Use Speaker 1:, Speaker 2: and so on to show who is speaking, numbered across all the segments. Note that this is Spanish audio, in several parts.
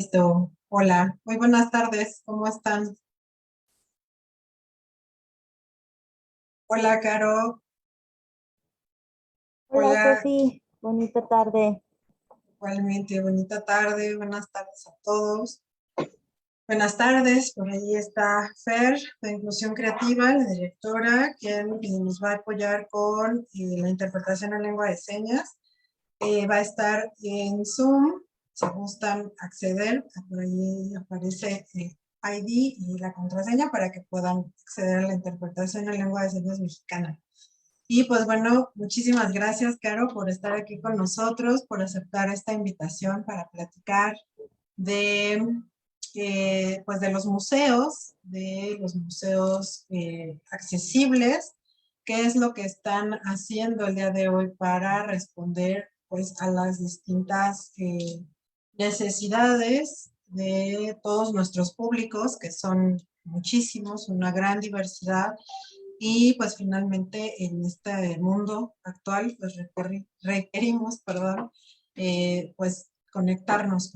Speaker 1: Listo. Hola, muy buenas tardes, ¿cómo están? Hola, Caro.
Speaker 2: Hola
Speaker 1: Hola,
Speaker 2: Sofi, bonita tarde.
Speaker 1: igualmente, bonita tarde, buenas tardes a todos. Buenas tardes, por ahí está Fer, de Inclusión Creativa, la directora, quien nos va a apoyar con la interpretación en lengua de señas. Va a estar en Zoom, si gustan acceder, por ahí aparece el ID y la contraseña para que puedan acceder a la interpretación en lengua de señas mexicana. Y pues bueno, muchísimas gracias, Caro, por estar aquí con nosotros, por aceptar esta invitación para platicar de, pues de los museos accesibles, qué es lo que están haciendo el día de hoy para responder pues a las distintas necesidades de todos nuestros públicos, que son muchísimos, una gran diversidad, y pues finalmente en este mundo actual pues requerimos, perdón, pues conectarnos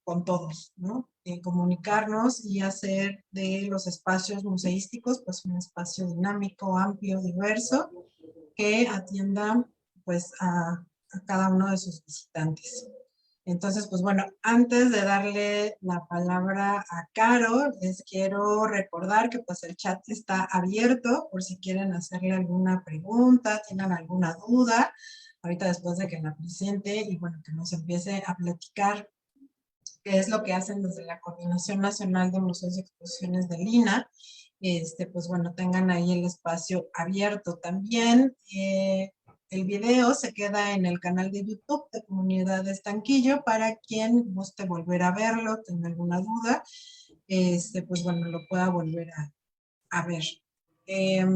Speaker 1: con todos, ¿no? Comunicarnos y hacer de los espacios museísticos pues un espacio dinámico, amplio, diverso, que atienda pues a cada uno de sus visitantes. Entonces, pues bueno, antes de darle la palabra a Caro, les quiero recordar que pues el chat está abierto por si quieren hacerle alguna pregunta, tienen alguna duda, ahorita después de que la presente y bueno, que nos empiece a platicar qué es lo que hacen desde la Coordinación Nacional de Museos y Exposiciones de Lina. Pues bueno, tengan ahí el espacio abierto también. El video se queda en el canal de YouTube de Comunidad de Estanquillo para quien guste volver a verlo, tenga alguna duda, pues bueno, lo pueda volver a ver. Eh,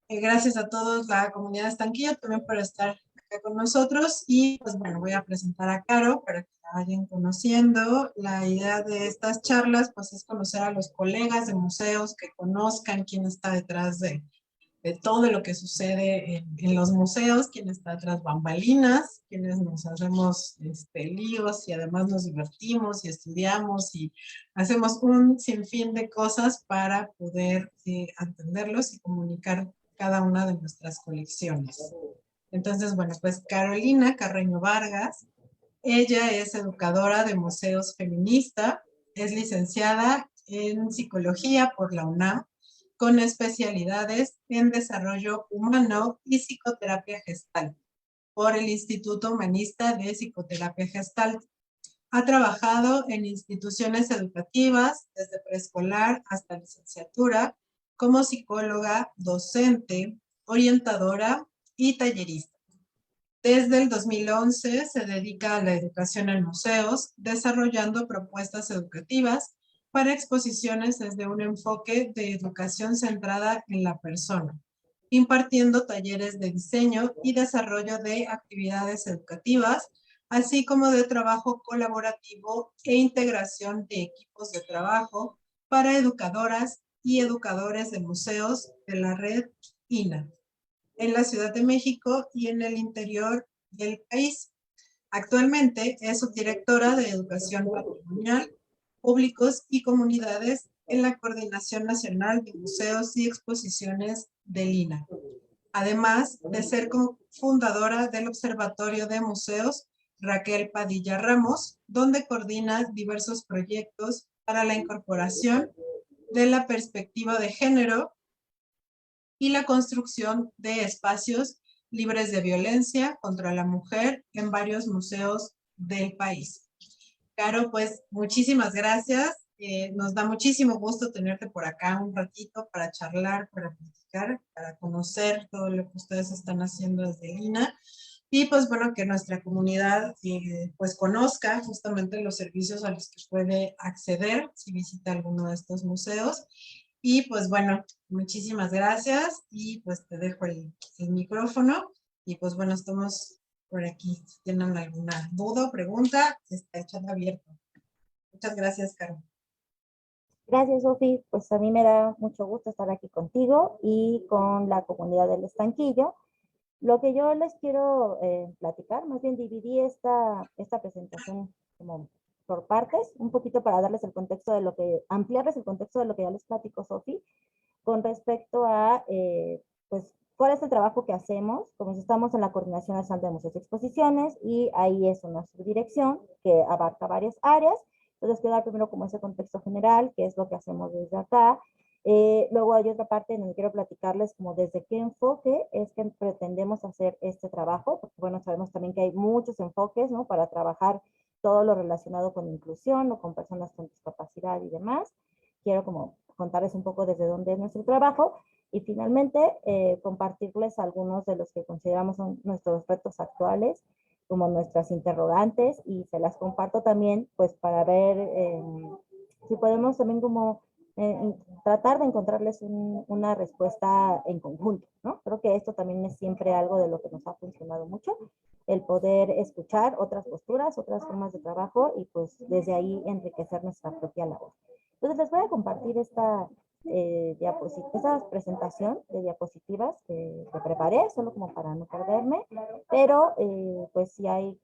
Speaker 1: Gracias a todos, la comunidad de Estanquillo, también por estar acá con nosotros. Y pues bueno, voy a presentar a Caro para que la vayan conociendo. La idea de estas charlas pues es conocer a los colegas de museos, que conozcan quién está detrás de todo lo que sucede en los museos, quién está tras bambalinas, quienes nos hacemos líos y además nos divertimos y estudiamos y hacemos un sinfín de cosas para poder atenderlos y comunicar cada una de nuestras colecciones. Entonces, bueno, pues Carolina Carreño Vargas, ella es educadora de museos feminista, es licenciada en psicología por la UNAM, con especialidades en desarrollo humano y psicoterapia gestal por el Instituto Humanista de Psicoterapia Gestal. Ha trabajado en instituciones educativas, desde preescolar hasta licenciatura, como psicóloga, docente, orientadora y tallerista. Desde el 2011 se dedica a la educación en museos, desarrollando propuestas educativas para exposiciones desde un enfoque de educación centrada en la persona, impartiendo talleres de diseño y desarrollo de actividades educativas, así como de trabajo colaborativo e integración de equipos de trabajo para educadoras y educadores de museos de la red INA en la Ciudad de México y en el interior del país. Actualmente es subdirectora de Educación Patrimonial, Públicos y Comunidades en la Coordinación Nacional de Museos y Exposiciones del INA, además de ser fundadora del Observatorio de Museos Raquel Padilla Ramos, donde coordina diversos proyectos para la incorporación de la perspectiva de género y la construcción de espacios libres de violencia contra la mujer en varios museos del país. Caro, pues muchísimas gracias. Nos da muchísimo gusto tenerte por acá un ratito para charlar, para platicar, para conocer todo lo que ustedes están haciendo desde Lina. Y pues bueno, que nuestra comunidad pues conozca justamente los servicios a los que puede acceder si visita alguno de estos museos. Y pues bueno, muchísimas gracias y pues te dejo el micrófono y pues bueno, estamos por aquí. Si tienen alguna duda o pregunta, está el chat abierto. Muchas gracias, Caro.
Speaker 2: Gracias Sofi, pues a mí me da mucho gusto estar aquí contigo y con la comunidad del Estanquillo. Lo que yo les quiero platicar, más bien dividí esta presentación como por partes, un poquito para darles el contexto de lo que, ampliarles el contexto de lo que ya les platico Sofi, con respecto a, pues, cuál es el trabajo que hacemos. Como si estamos en la Coordinación Nacional de Museos y Exposiciones, y ahí es una subdirección que abarca varias áreas. Entonces, quiero dar primero como ese contexto general, qué es lo que hacemos desde acá. Luego hay otra parte en donde quiero platicarles como desde qué enfoque es que pretendemos hacer este trabajo, porque bueno, sabemos también que hay muchos enfoques, ¿no? Para trabajar todo lo relacionado con inclusión o con personas con discapacidad y demás. Quiero como contarles un poco desde dónde es nuestro trabajo y finalmente compartirles algunos de los que consideramos son nuestros retos actuales, como nuestras interrogantes, y se las comparto también pues para ver si podemos también como tratar de encontrarles una respuesta en conjunto, ¿no? Creo que esto también es siempre algo de lo que nos ha funcionado mucho, el poder escuchar otras posturas, otras formas de trabajo y pues desde ahí enriquecer nuestra propia labor. Entonces les voy a compartir esta presentación de diapositivas que preparé, solo como para no perderme, pero pues si hay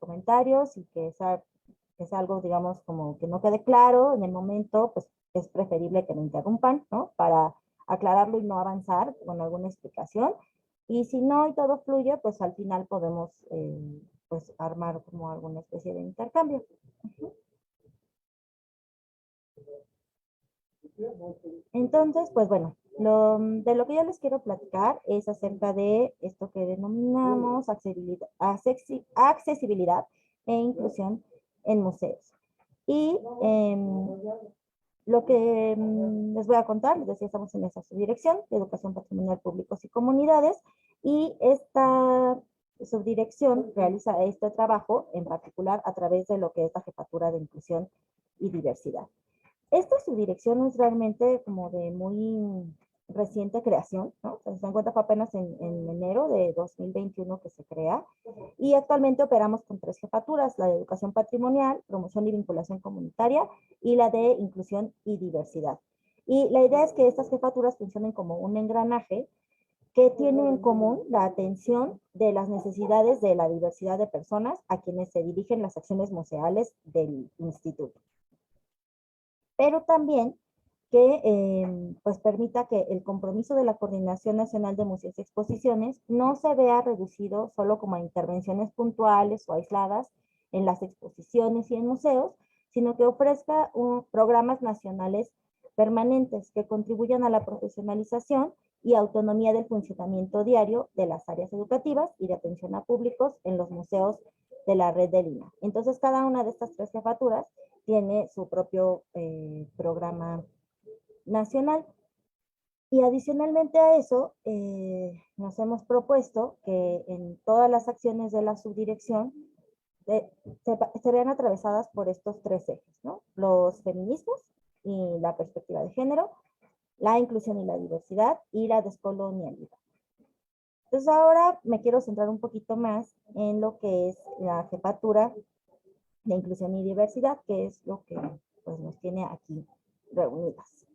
Speaker 2: comentarios y que es algo, digamos, como que no quede claro en el momento, pues es preferible que me interrumpan, ¿no? Para aclararlo y no avanzar con alguna explicación. Y si no y todo fluye, pues al final podemos pues armar como alguna especie de intercambio. Entonces, pues bueno, de lo que yo les quiero platicar es acerca de esto que denominamos accesibilidad e inclusión en museos. Y lo que les voy a contar, les decía, estamos en esa subdirección de Educación Patrimonial, Públicos y Comunidades, y esta subdirección realiza este trabajo en particular a través de lo que es la Jefatura de Inclusión y Diversidad. Esta subdirección es realmente como de muy reciente creación, ¿no? O sea, se encuentra fue apenas en enero de 2021 que se crea, y actualmente operamos con 3 jefaturas: la de Educación Patrimonial, Promoción y Vinculación Comunitaria, y la de Inclusión y Diversidad. Y la idea es que estas jefaturas funcionen como un engranaje que tiene en común la atención de las necesidades de la diversidad de personas a quienes se dirigen las acciones museales del instituto, pero también que pues permita que el compromiso de la Coordinación Nacional de Museos y Exposiciones no se vea reducido solo como a intervenciones puntuales o aisladas en las exposiciones y en museos, sino que ofrezca programas nacionales permanentes que contribuyan a la profesionalización y autonomía del funcionamiento diario de las áreas educativas y de atención a públicos en los museos de la red de Lima. Entonces, cada una de estas 3 jefaturas tiene su propio programa nacional. Y adicionalmente a eso, nos hemos propuesto que en todas las acciones de la subdirección se vean atravesadas por estos 3 ejes, ¿no? Los feminismos y la perspectiva de género, la inclusión y la diversidad, y la descolonialidad. Entonces ahora me quiero centrar un poquito más en lo que es la jefatura de inclusión y diversidad, que es lo que pues, nos tiene aquí reunidas.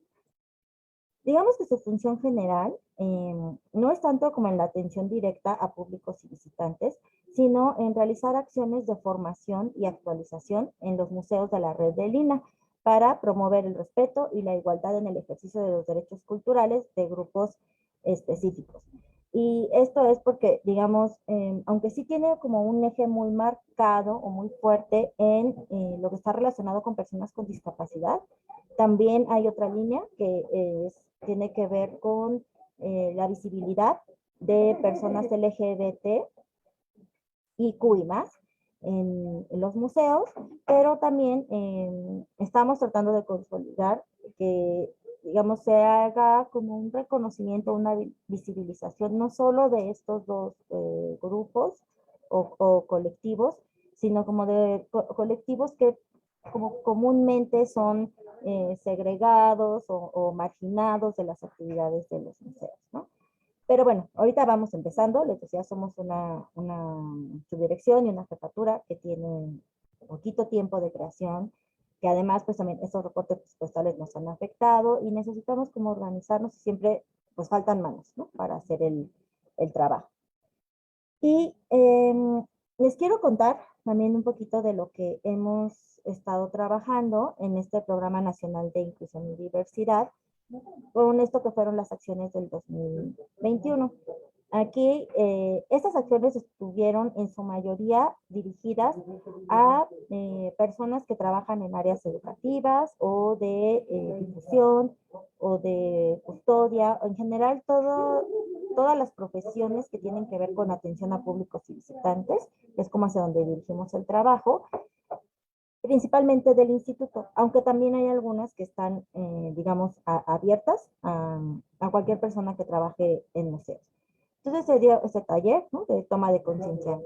Speaker 2: Digamos que su función general no es tanto como en la atención directa a públicos y visitantes, sino en realizar acciones de formación y actualización en los museos de la red de Lina para promover el respeto y la igualdad en el ejercicio de los derechos culturales de grupos específicos. Y esto es porque, digamos, aunque sí tiene como un eje muy marcado o muy fuerte en lo que está relacionado con personas con discapacidad, también hay otra línea que tiene que ver con la visibilidad de personas LGBT y Q y más en los museos, pero también estamos tratando de consolidar que, digamos, se haga como un reconocimiento, una visibilización, no solo de estos 2 grupos o colectivos, sino como de colectivos que como comúnmente son segregados o marginados de las actividades de los museos, ¿no? Pero bueno, ahorita vamos empezando. Les decía, somos una subdirección y una jefatura que tiene poquito tiempo de creación, que además pues también estos recortes presupuestales nos han afectado y necesitamos como organizarnos y siempre pues faltan manos, ¿no? Para hacer el trabajo. Y les quiero contar también un poquito de lo que hemos estado trabajando en este Programa Nacional de Inclusión y Diversidad, con esto que fueron las acciones del 2021. Aquí, estas acciones estuvieron en su mayoría dirigidas a personas que trabajan en áreas educativas o de difusión o de custodia, en general todas las profesiones que tienen que ver con atención a públicos y visitantes, es como hacia donde dirigimos el trabajo, principalmente del instituto, aunque también hay algunas que están, digamos, abiertas a cualquier persona que trabaje en museos. Entonces se dio ese taller, ¿no?, de toma de conciencia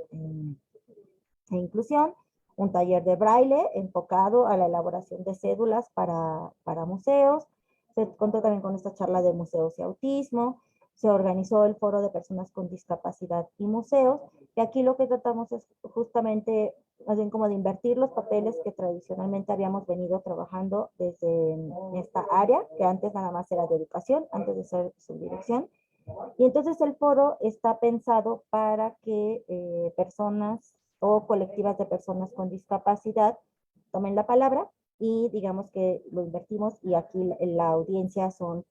Speaker 2: e inclusión, un taller de braille enfocado a la elaboración de cédulas para museos, se contó también con esta charla de museos y autismo, se organizó el foro de personas con discapacidad y museos, y aquí lo que tratamos es justamente, más bien como de invertir los papeles que tradicionalmente habíamos venido trabajando desde esta área, que antes nada más era de educación, antes de ser subdirección. Y entonces el foro está pensado para que personas o colectivas de personas con discapacidad tomen la palabra y digamos que lo invertimos y aquí la audiencia son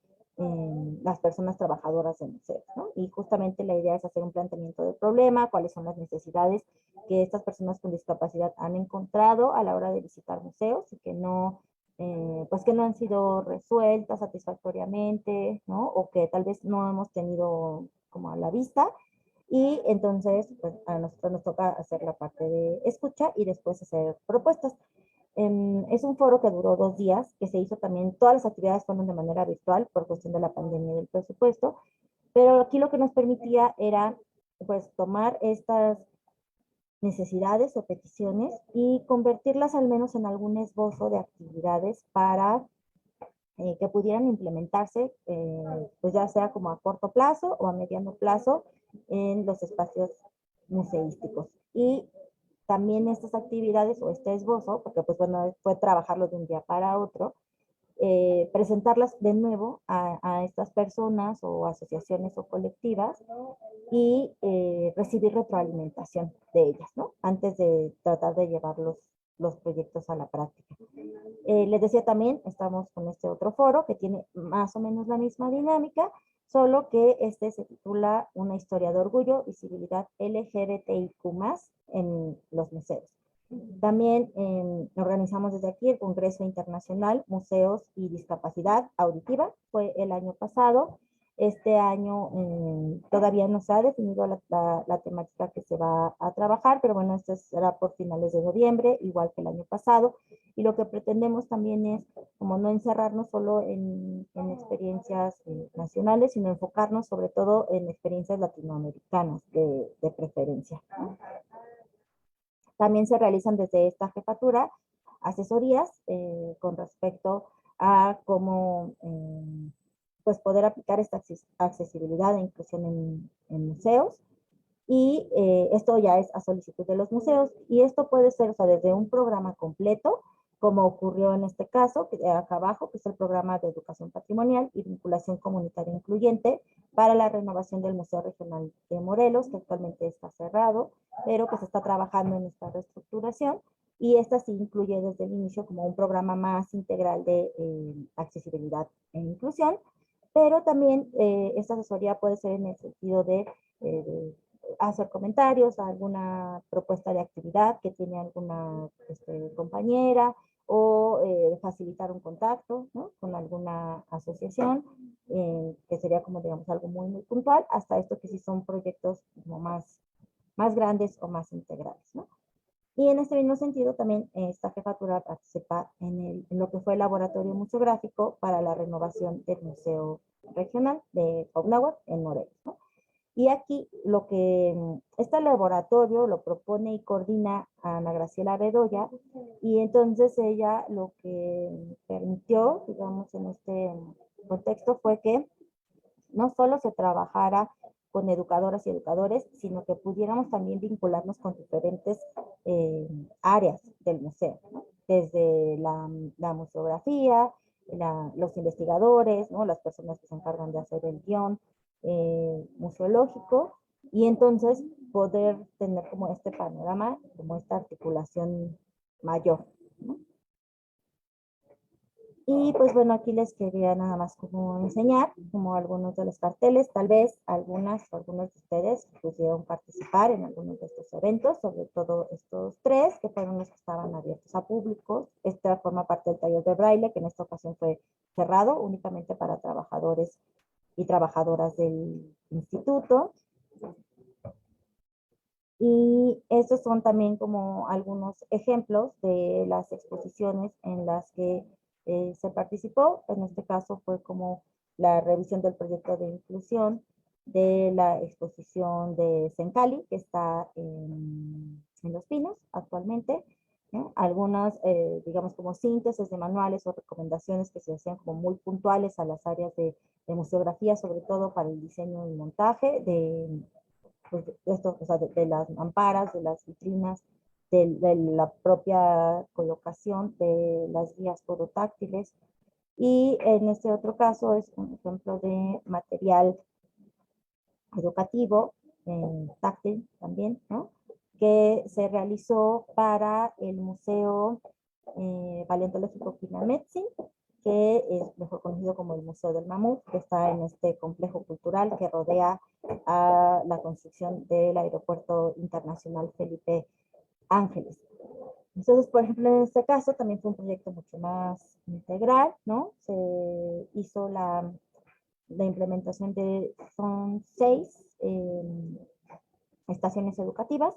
Speaker 2: las personas trabajadoras de museos, ¿no? Y justamente la idea es hacer un planteamiento del problema, cuáles son las necesidades que estas personas con discapacidad han encontrado a la hora de visitar museos y que no pues que no han sido resueltas satisfactoriamente, ¿no? O que tal vez no hemos tenido como a la vista. Y entonces, pues a nosotros nos toca hacer la parte de escucha y después hacer propuestas. Es un foro que duró 2 días, que se hizo también, todas las actividades fueron de manera virtual por cuestión de la pandemia y del presupuesto, pero aquí lo que nos permitía era, pues, tomar estas necesidades o peticiones y convertirlas al menos en algún esbozo de actividades para que pudieran implementarse, pues ya sea como a corto plazo o a mediano plazo en los espacios museísticos. Y también estas actividades o este esbozo, porque pues bueno, fue trabajarlo de un día para otro, presentarlas de nuevo a estas personas o asociaciones o colectivas y recibir retroalimentación de ellas, ¿no? Antes de tratar de llevar los proyectos a la práctica. Les decía también, estamos con este otro foro que tiene más o menos la misma dinámica, solo que este se titula Una historia de orgullo, visibilidad LGBTIQ+, en los museos. También organizamos desde aquí el Congreso Internacional Museos y Discapacidad Auditiva, fue el año pasado. Este año todavía no se ha definido la temática que se va a trabajar, pero bueno, esto será por finales de noviembre, igual que el año pasado. Y lo que pretendemos también es como no encerrarnos solo en experiencias nacionales, sino enfocarnos sobre todo en experiencias latinoamericanas de preferencia. También se realizan desde esta jefatura asesorías con respecto a cómo pues poder aplicar esta accesibilidad e inclusión en museos. Y esto ya es a solicitud de los museos. Y esto puede ser, o sea, desde un programa completo, como ocurrió en este caso, que acá abajo, que es el programa de educación patrimonial y vinculación comunitaria incluyente para la renovación del Museo Regional de Morelos, que actualmente está cerrado, pero que se está trabajando en esta reestructuración. Y esta sí incluye desde el inicio como un programa más integral de accesibilidad e inclusión, pero también esta asesoría puede ser en el sentido de hacer comentarios a alguna propuesta de actividad que tiene alguna compañera o facilitar un contacto, ¿no?, con alguna asociación, que sería como digamos algo muy, muy puntual, hasta esto que sí son proyectos como más grandes o más integrales, ¿no? Y en este mismo sentido también esta jefatura participa en lo que fue el laboratorio museográfico para la renovación del Museo Regional de Paunahuac en Morelos, ¿no? Y aquí lo que este laboratorio lo propone y coordina a Ana Graciela Bedoya, y entonces ella lo que permitió, digamos, en este contexto fue que no solo se trabajara con educadoras y educadores, sino que pudiéramos también vincularnos con diferentes áreas del museo, ¿no? Desde la museografía, los investigadores, ¿no?, las personas que se encargan de hacer el guión museológico, y entonces poder tener como este panorama, como esta articulación mayor, ¿no? Y pues bueno, aquí les quería nada más como enseñar como algunos de los carteles, tal vez algunos de ustedes pudieron participar en algunos de estos eventos, sobre todo estos tres, que fueron los que estaban abiertos a públicos. Esta forma parte del taller de braille, que en esta ocasión fue cerrado únicamente para trabajadores y trabajadoras del instituto. Y estos son también como algunos ejemplos de las exposiciones en las que se participó. En este caso fue como la revisión del proyecto de inclusión de la exposición de Sencali, que está en Los Pinos actualmente, ¿no? Algunas, digamos, como síntesis de manuales o recomendaciones que se hacían como muy puntuales a las áreas de museografía, sobre todo para el diseño y montaje pues, esto, o sea, de las mamparas, de las vitrinas, de la propia colocación de las guías podotáctiles. Y en este otro caso es un ejemplo de material educativo, táctil también, ¿no? Que se realizó para el Museo Paleontológico Quinametzi, que es mejor conocido como el Museo del Mamut, que está en este complejo cultural que rodea a la construcción del Aeropuerto Internacional Felipe Ángeles. Entonces, por ejemplo, en este caso también fue un proyecto mucho más integral, ¿no? Se hizo la implementación de, son 6 estaciones educativas,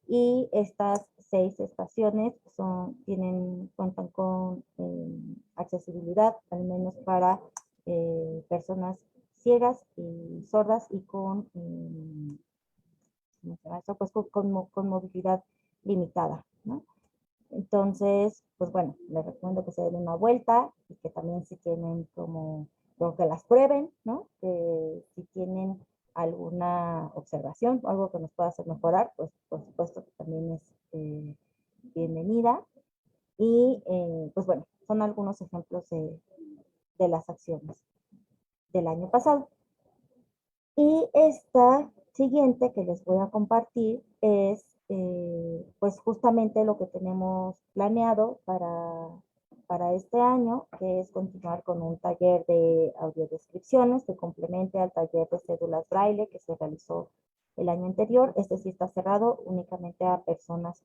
Speaker 2: y estas 6 estaciones cuentan con accesibilidad, al menos para personas ciegas y sordas y con, ¿cómo se llama eso? Pues con movilidad limitada, ¿no? Entonces, pues bueno, les recomiendo que se den una vuelta y que también si tienen como que las prueben, ¿no? Que si tienen alguna observación o algo que nos pueda hacer mejorar, pues por supuesto que también es bienvenida. Y pues bueno, son algunos ejemplos de las acciones del año pasado. Y esta siguiente que les voy a compartir es pues justamente lo que tenemos planeado para este año, que es continuar con un taller de audiodescripciones que complemente al taller de cédulas braille que se realizó el año anterior. Este sí está cerrado únicamente a personas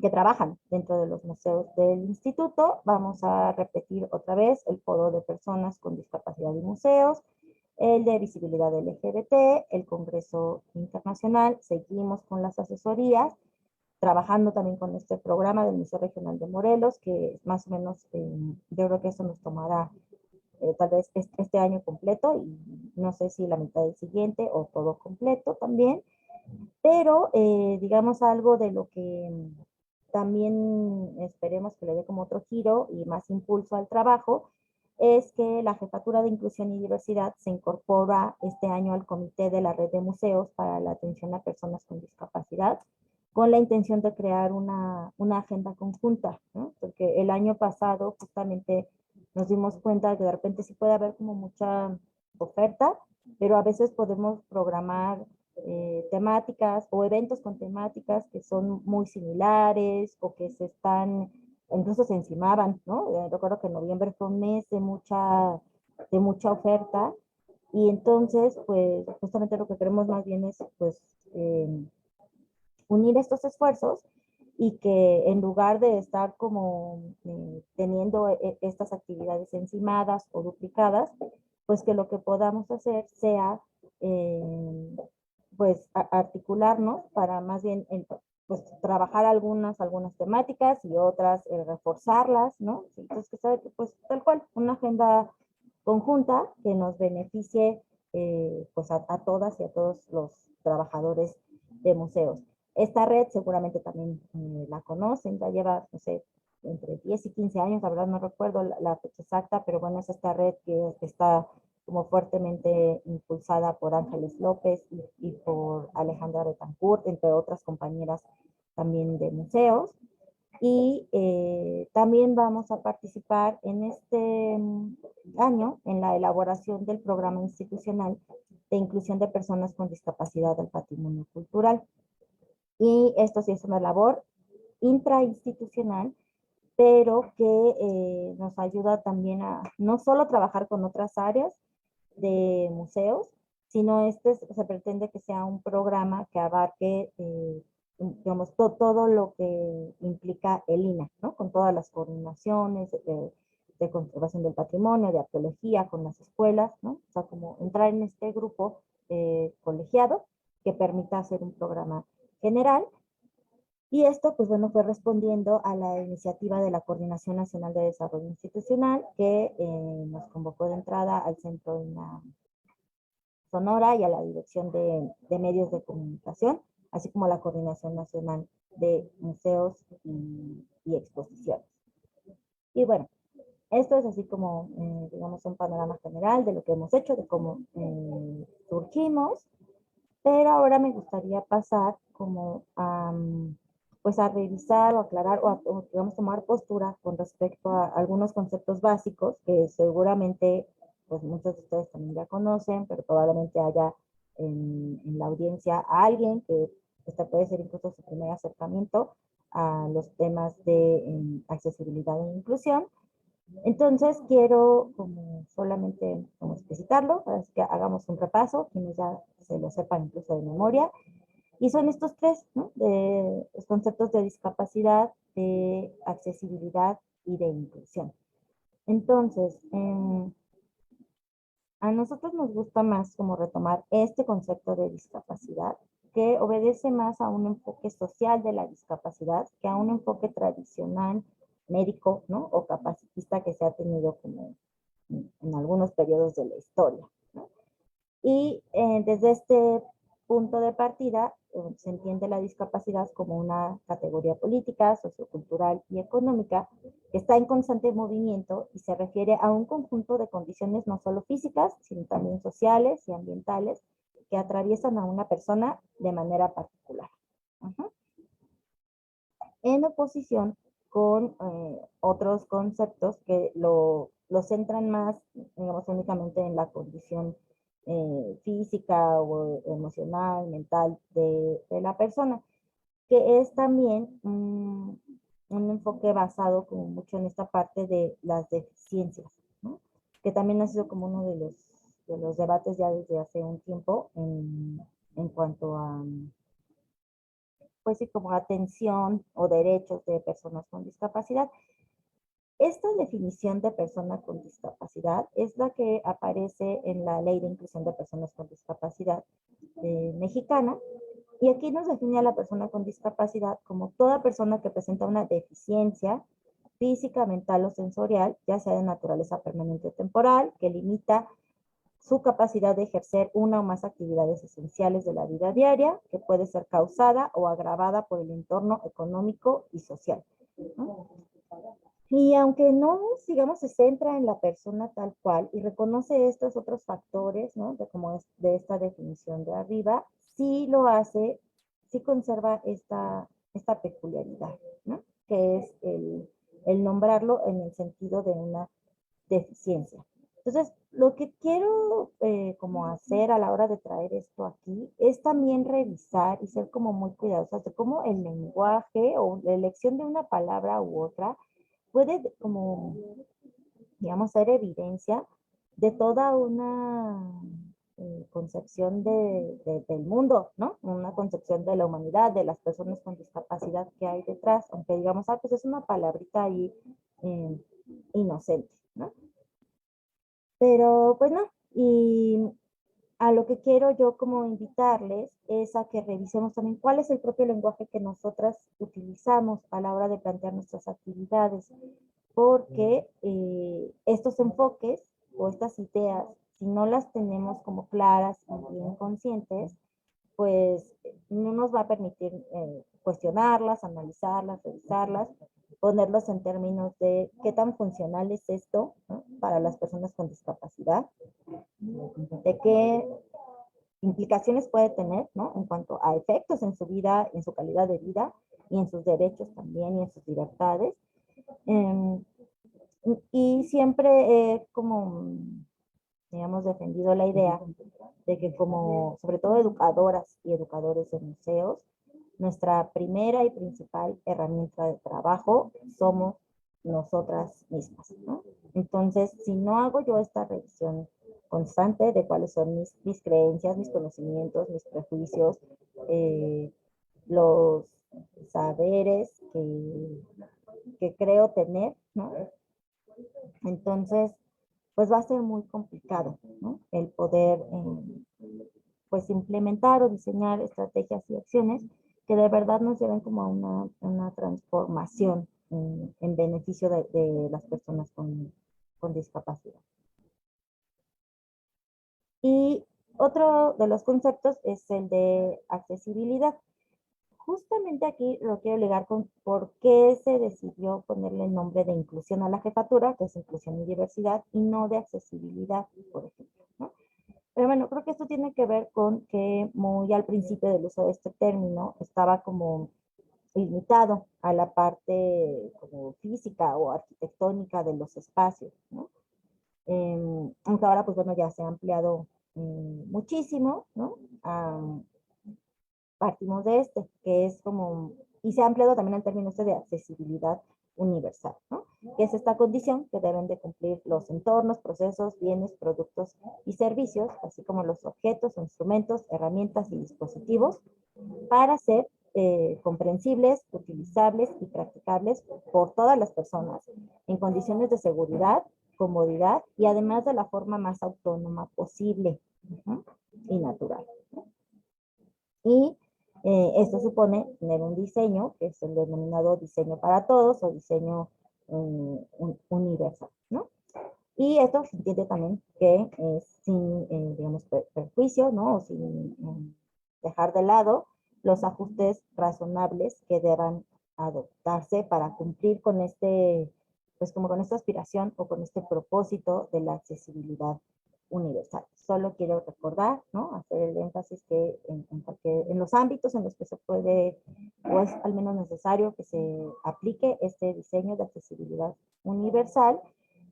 Speaker 2: que trabajan dentro de los museos del instituto. Vamos a repetir otra vez el foro de personas con discapacidad y museos, el de visibilidad LGBT, el Congreso Internacional. Seguimos con las asesorías, trabajando también con este programa del Museo Regional de Morelos, que más o menos, yo creo que eso nos tomará tal vez este año completo, y no sé si la mitad del siguiente o todo completo también. Pero digamos algo de lo que también esperemos que le dé como otro giro y más impulso al trabajo, es que la Jefatura de Inclusión y Diversidad se incorpora este año al Comité de la Red de Museos para la Atención a Personas con Discapacidad, con la intención de crear una agenda conjunta, ¿no? Porque el año pasado justamente nos dimos cuenta de que de repente sí puede haber como mucha oferta, pero a veces podemos programar temáticas o eventos con temáticas que son muy similares o que incluso se encimaban, ¿no? Recuerdo que noviembre fue un mes de mucha oferta, y entonces, pues, justamente lo que queremos más bien es, pues, unir estos esfuerzos, y que en lugar de estar como teniendo estas actividades encimadas o duplicadas, pues que lo que podamos hacer sea pues articularnos para más bien pues trabajar algunas temáticas y otras reforzarlas, ¿no? Entonces que sea pues tal cual una agenda conjunta que nos beneficie pues a todas y a todos los trabajadores de museos. Esta red seguramente también la conocen, ya lleva, no sé, entre 10 y 15 años, la verdad no recuerdo la fecha exacta, pero bueno, es esta red que está como fuertemente impulsada por Ángeles López y por Alejandra Betancourt, entre otras compañeras también de museos. Y también vamos a participar en este año en la elaboración del programa institucional de inclusión de personas con discapacidad al patrimonio cultural. Y esto sí es una labor intrainstitucional, pero que nos ayuda también a no solo trabajar con otras áreas de museos, sino se pretende que sea un programa que abarque, digamos, todo lo que implica el INAH, ¿no? Con todas las coordinaciones de conservación del patrimonio, de arqueología, con las escuelas, ¿no? O sea, como entrar en este grupo colegiado que permita hacer un programa general. Y esto, pues bueno, fue respondiendo a la iniciativa de la Coordinación Nacional de Desarrollo Institucional, que nos convocó de entrada al Centro INAH Sonora y a la Dirección de Medios de Comunicación, así como a la Coordinación Nacional de Museos y Exposiciones. Y bueno, esto es así como, digamos, un panorama general de lo que hemos hecho, de cómo surgimos, pero ahora me gustaría pasar como a, pues a revisar o aclarar o digamos, tomar postura con respecto a algunos conceptos básicos que seguramente pues muchos de ustedes también ya conocen, pero probablemente haya en la audiencia a alguien que este puede ser incluso su primer acercamiento a los temas de accesibilidad e inclusión. Entonces quiero como solamente como explicitarlo, así que hagamos un repaso, quienes ya se lo sepan incluso de memoria, y son estos tres, ¿no? De los conceptos de discapacidad, de accesibilidad y de inclusión. Entonces, a nosotros nos gusta más como retomar este concepto de discapacidad, que obedece más a un enfoque social de la discapacidad que a un enfoque tradicional médico, ¿no? O capacitista que se ha tenido como en algunos periodos de la historia, ¿no? Y desde este punto de partida se entiende la discapacidad como una categoría política, sociocultural y económica que está en constante movimiento y se refiere a un conjunto de condiciones no solo físicas, sino también sociales y ambientales que atraviesan a una persona de manera particular. Uh-huh. En oposición con otros conceptos que lo centran más, digamos, únicamente en la condición física o emocional, mental de la persona, que es también un enfoque basado como mucho en esta parte de las deficiencias, ¿no? Que también ha sido como uno de los debates ya desde hace un tiempo en cuanto a pues sí, como atención o derechos de personas con discapacidad. Esta definición de persona con discapacidad es la que aparece en la Ley de Inclusión de Personas con Discapacidad mexicana, y aquí nos define a la persona con discapacidad como toda persona que presenta una deficiencia física, mental o sensorial, ya sea de naturaleza permanente o temporal, que limita su capacidad de ejercer una o más actividades esenciales de la vida diaria, que puede ser causada o agravada por el entorno económico y social, ¿no? Y aunque no, digamos, se centra en la persona tal cual y reconoce estos otros factores, ¿no? De como es de esta definición de arriba, sí lo hace, sí conserva esta peculiaridad, ¿no? Que es el nombrarlo en el sentido de una deficiencia. Entonces, lo que quiero como hacer a la hora de traer esto aquí es también revisar y ser como muy cuidadosas de cómo el lenguaje o la elección de una palabra u otra puede como, digamos, ser evidencia de toda una concepción del mundo, ¿no? Una concepción de la humanidad, de las personas con discapacidad que hay detrás, aunque digamos, pues es una palabrita ahí inocente, ¿no? Pero pues no, y a lo que quiero yo como invitarles es a que revisemos también cuál es el propio lenguaje que nosotras utilizamos a la hora de plantear nuestras actividades, porque estos enfoques o estas ideas, si no las tenemos como claras y bien conscientes, pues no nos va a permitir cuestionarlas, analizarlas, revisarlas, ponerlos en términos de qué tan funcional es esto, ¿no? Para las personas con discapacidad, de qué implicaciones puede tener, ¿no? En cuanto a efectos en su vida, en su calidad de vida y en sus derechos también y en sus libertades. Y siempre como hemos defendido la idea de que como, sobre todo educadoras y educadores de museos, nuestra primera y principal herramienta de trabajo somos nosotras mismas, ¿no? Entonces, si no hago yo esta revisión constante de cuáles son mis creencias, mis conocimientos, mis prejuicios, los saberes que creo tener, ¿no? Entonces, pues va a ser muy complicado, ¿no? El poder, pues, implementar o diseñar estrategias y acciones que de verdad nos lleven como a una transformación en beneficio de las personas con discapacidad. Y otro de los conceptos es el de accesibilidad. Justamente aquí lo quiero ligar con por qué se decidió ponerle el nombre de inclusión a la jefatura, que es inclusión y diversidad, y no de accesibilidad, por ejemplo, ¿no? Pero bueno, creo que esto tiene que ver con que muy al principio del uso de este término estaba como limitado a la parte como física o arquitectónica de los espacios, ¿no? Aunque ahora, pues bueno, ya se ha ampliado muchísimo, ¿no? Partimos de este, que es como, y se ha ampliado también el término este de accesibilidad universal, ¿no? Que es esta condición que deben de cumplir los entornos, procesos, bienes, productos y servicios, así como los objetos, instrumentos, herramientas y dispositivos, para ser comprensibles, utilizables y practicables por todas las personas, en condiciones de seguridad, comodidad y además de la forma más autónoma posible, ¿no? Y natural. Y esto supone tener un diseño, que es el denominado diseño para todos o diseño universal, ¿no? Y esto se entiende también que sin, digamos, perjuicio, ¿no? O sin dejar de lado los ajustes razonables que deban adoptarse para cumplir con este, pues como con esta aspiración o con este propósito de la accesibilidad universal. Solo quiero recordar, ¿no? Hacer el énfasis que en los ámbitos en los que se puede, o es al menos necesario que se aplique este diseño de accesibilidad universal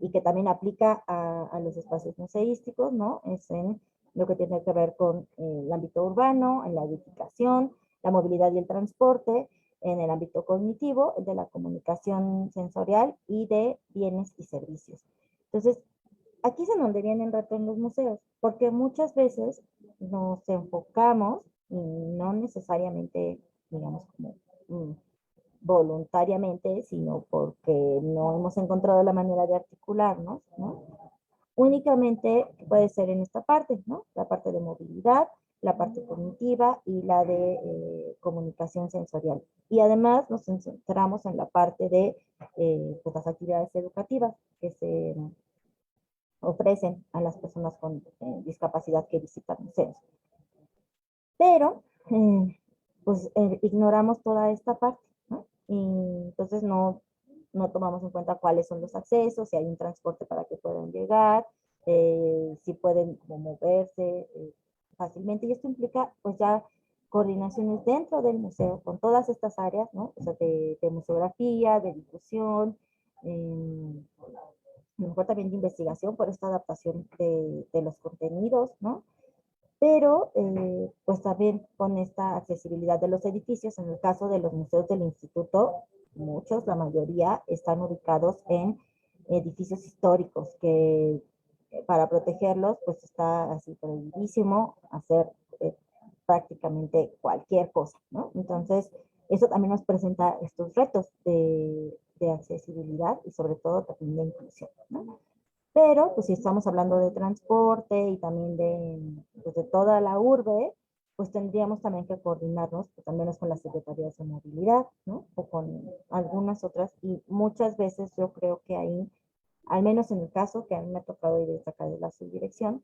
Speaker 2: y que también aplica a los espacios museísticos, ¿no? Es en lo que tiene que ver con el ámbito urbano, en la edificación, la movilidad y el transporte, en el ámbito cognitivo, el de la comunicación sensorial y de bienes y servicios. Entonces, aquí es en donde viene el reto en los museos, porque muchas veces nos enfocamos, y no necesariamente, digamos, como voluntariamente, sino porque no hemos encontrado la manera de articularnos, ¿no? Únicamente puede ser en esta parte, ¿no? La parte de movilidad, la parte cognitiva y la de comunicación sensorial. Y además nos centramos en la parte de pues las actividades educativas que se ofrecen a las personas con discapacidad que visitan museos. Pero, pues ignoramos toda esta parte, ¿no? Y entonces no tomamos en cuenta cuáles son los accesos, si hay un transporte para que puedan llegar, si pueden como moverse fácilmente. Y esto implica, pues ya coordinaciones dentro del museo con todas estas áreas, ¿no? O sea, de museografía, de difusión, a lo mejor también de investigación por esta adaptación de los contenidos, ¿no? Pero pues también con esta accesibilidad de los edificios, en el caso de los museos del instituto, muchos, la mayoría, están ubicados en edificios históricos que para protegerlos pues está así prohibidísimo hacer prácticamente cualquier cosa, ¿no? Entonces, eso también nos presenta estos retos de accesibilidad y sobre todo también de inclusión, ¿no? Pero, pues si estamos hablando de transporte y también pues, de toda la urbe, pues tendríamos también que coordinarnos, pues también con las secretarías de movilidad, ¿no? O con algunas otras, y muchas veces yo creo que ahí, al menos en el caso que a mí me ha tocado ir desde acá de la subdirección,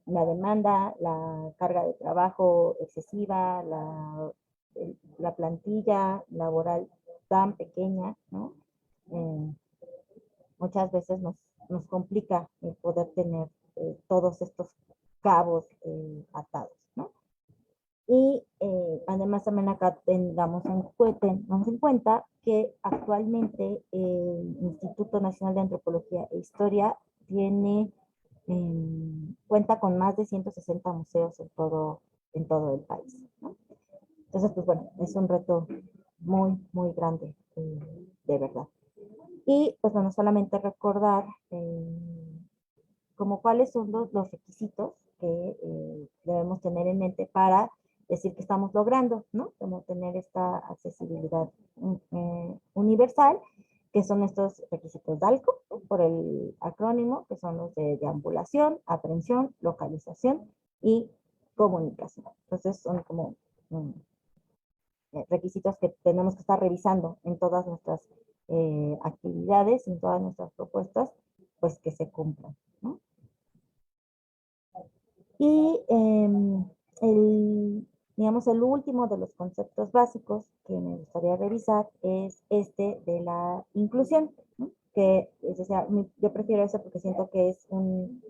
Speaker 2: la demanda, la carga de trabajo excesiva, la plantilla laboral tan pequeña, ¿no? Eh, muchas veces nos complica el poder tener todos estos cabos atados, ¿no? Y además también acá tengamos en cuenta que actualmente el Instituto Nacional de Antropología e Historia tiene cuenta con más de 160 museos en todo el país, ¿no? Entonces, pues bueno, es un reto muy, muy grande, de verdad. Y pues bueno, solamente recordar como cuáles son los requisitos que debemos tener en mente para decir que estamos logrando, ¿no? Como tener esta accesibilidad universal, que son estos requisitos DALCO, ¿no? Por el acrónimo, que son los de deambulación, aprehensión, localización y comunicación. Entonces son como requisitos que tenemos que estar revisando en todas nuestras actividades, en todas nuestras propuestas, pues que se cumplan, ¿no? Y digamos, el último de los conceptos básicos que me gustaría revisar es este de la inclusión, ¿no? Que, o sea, yo prefiero eso porque siento que es un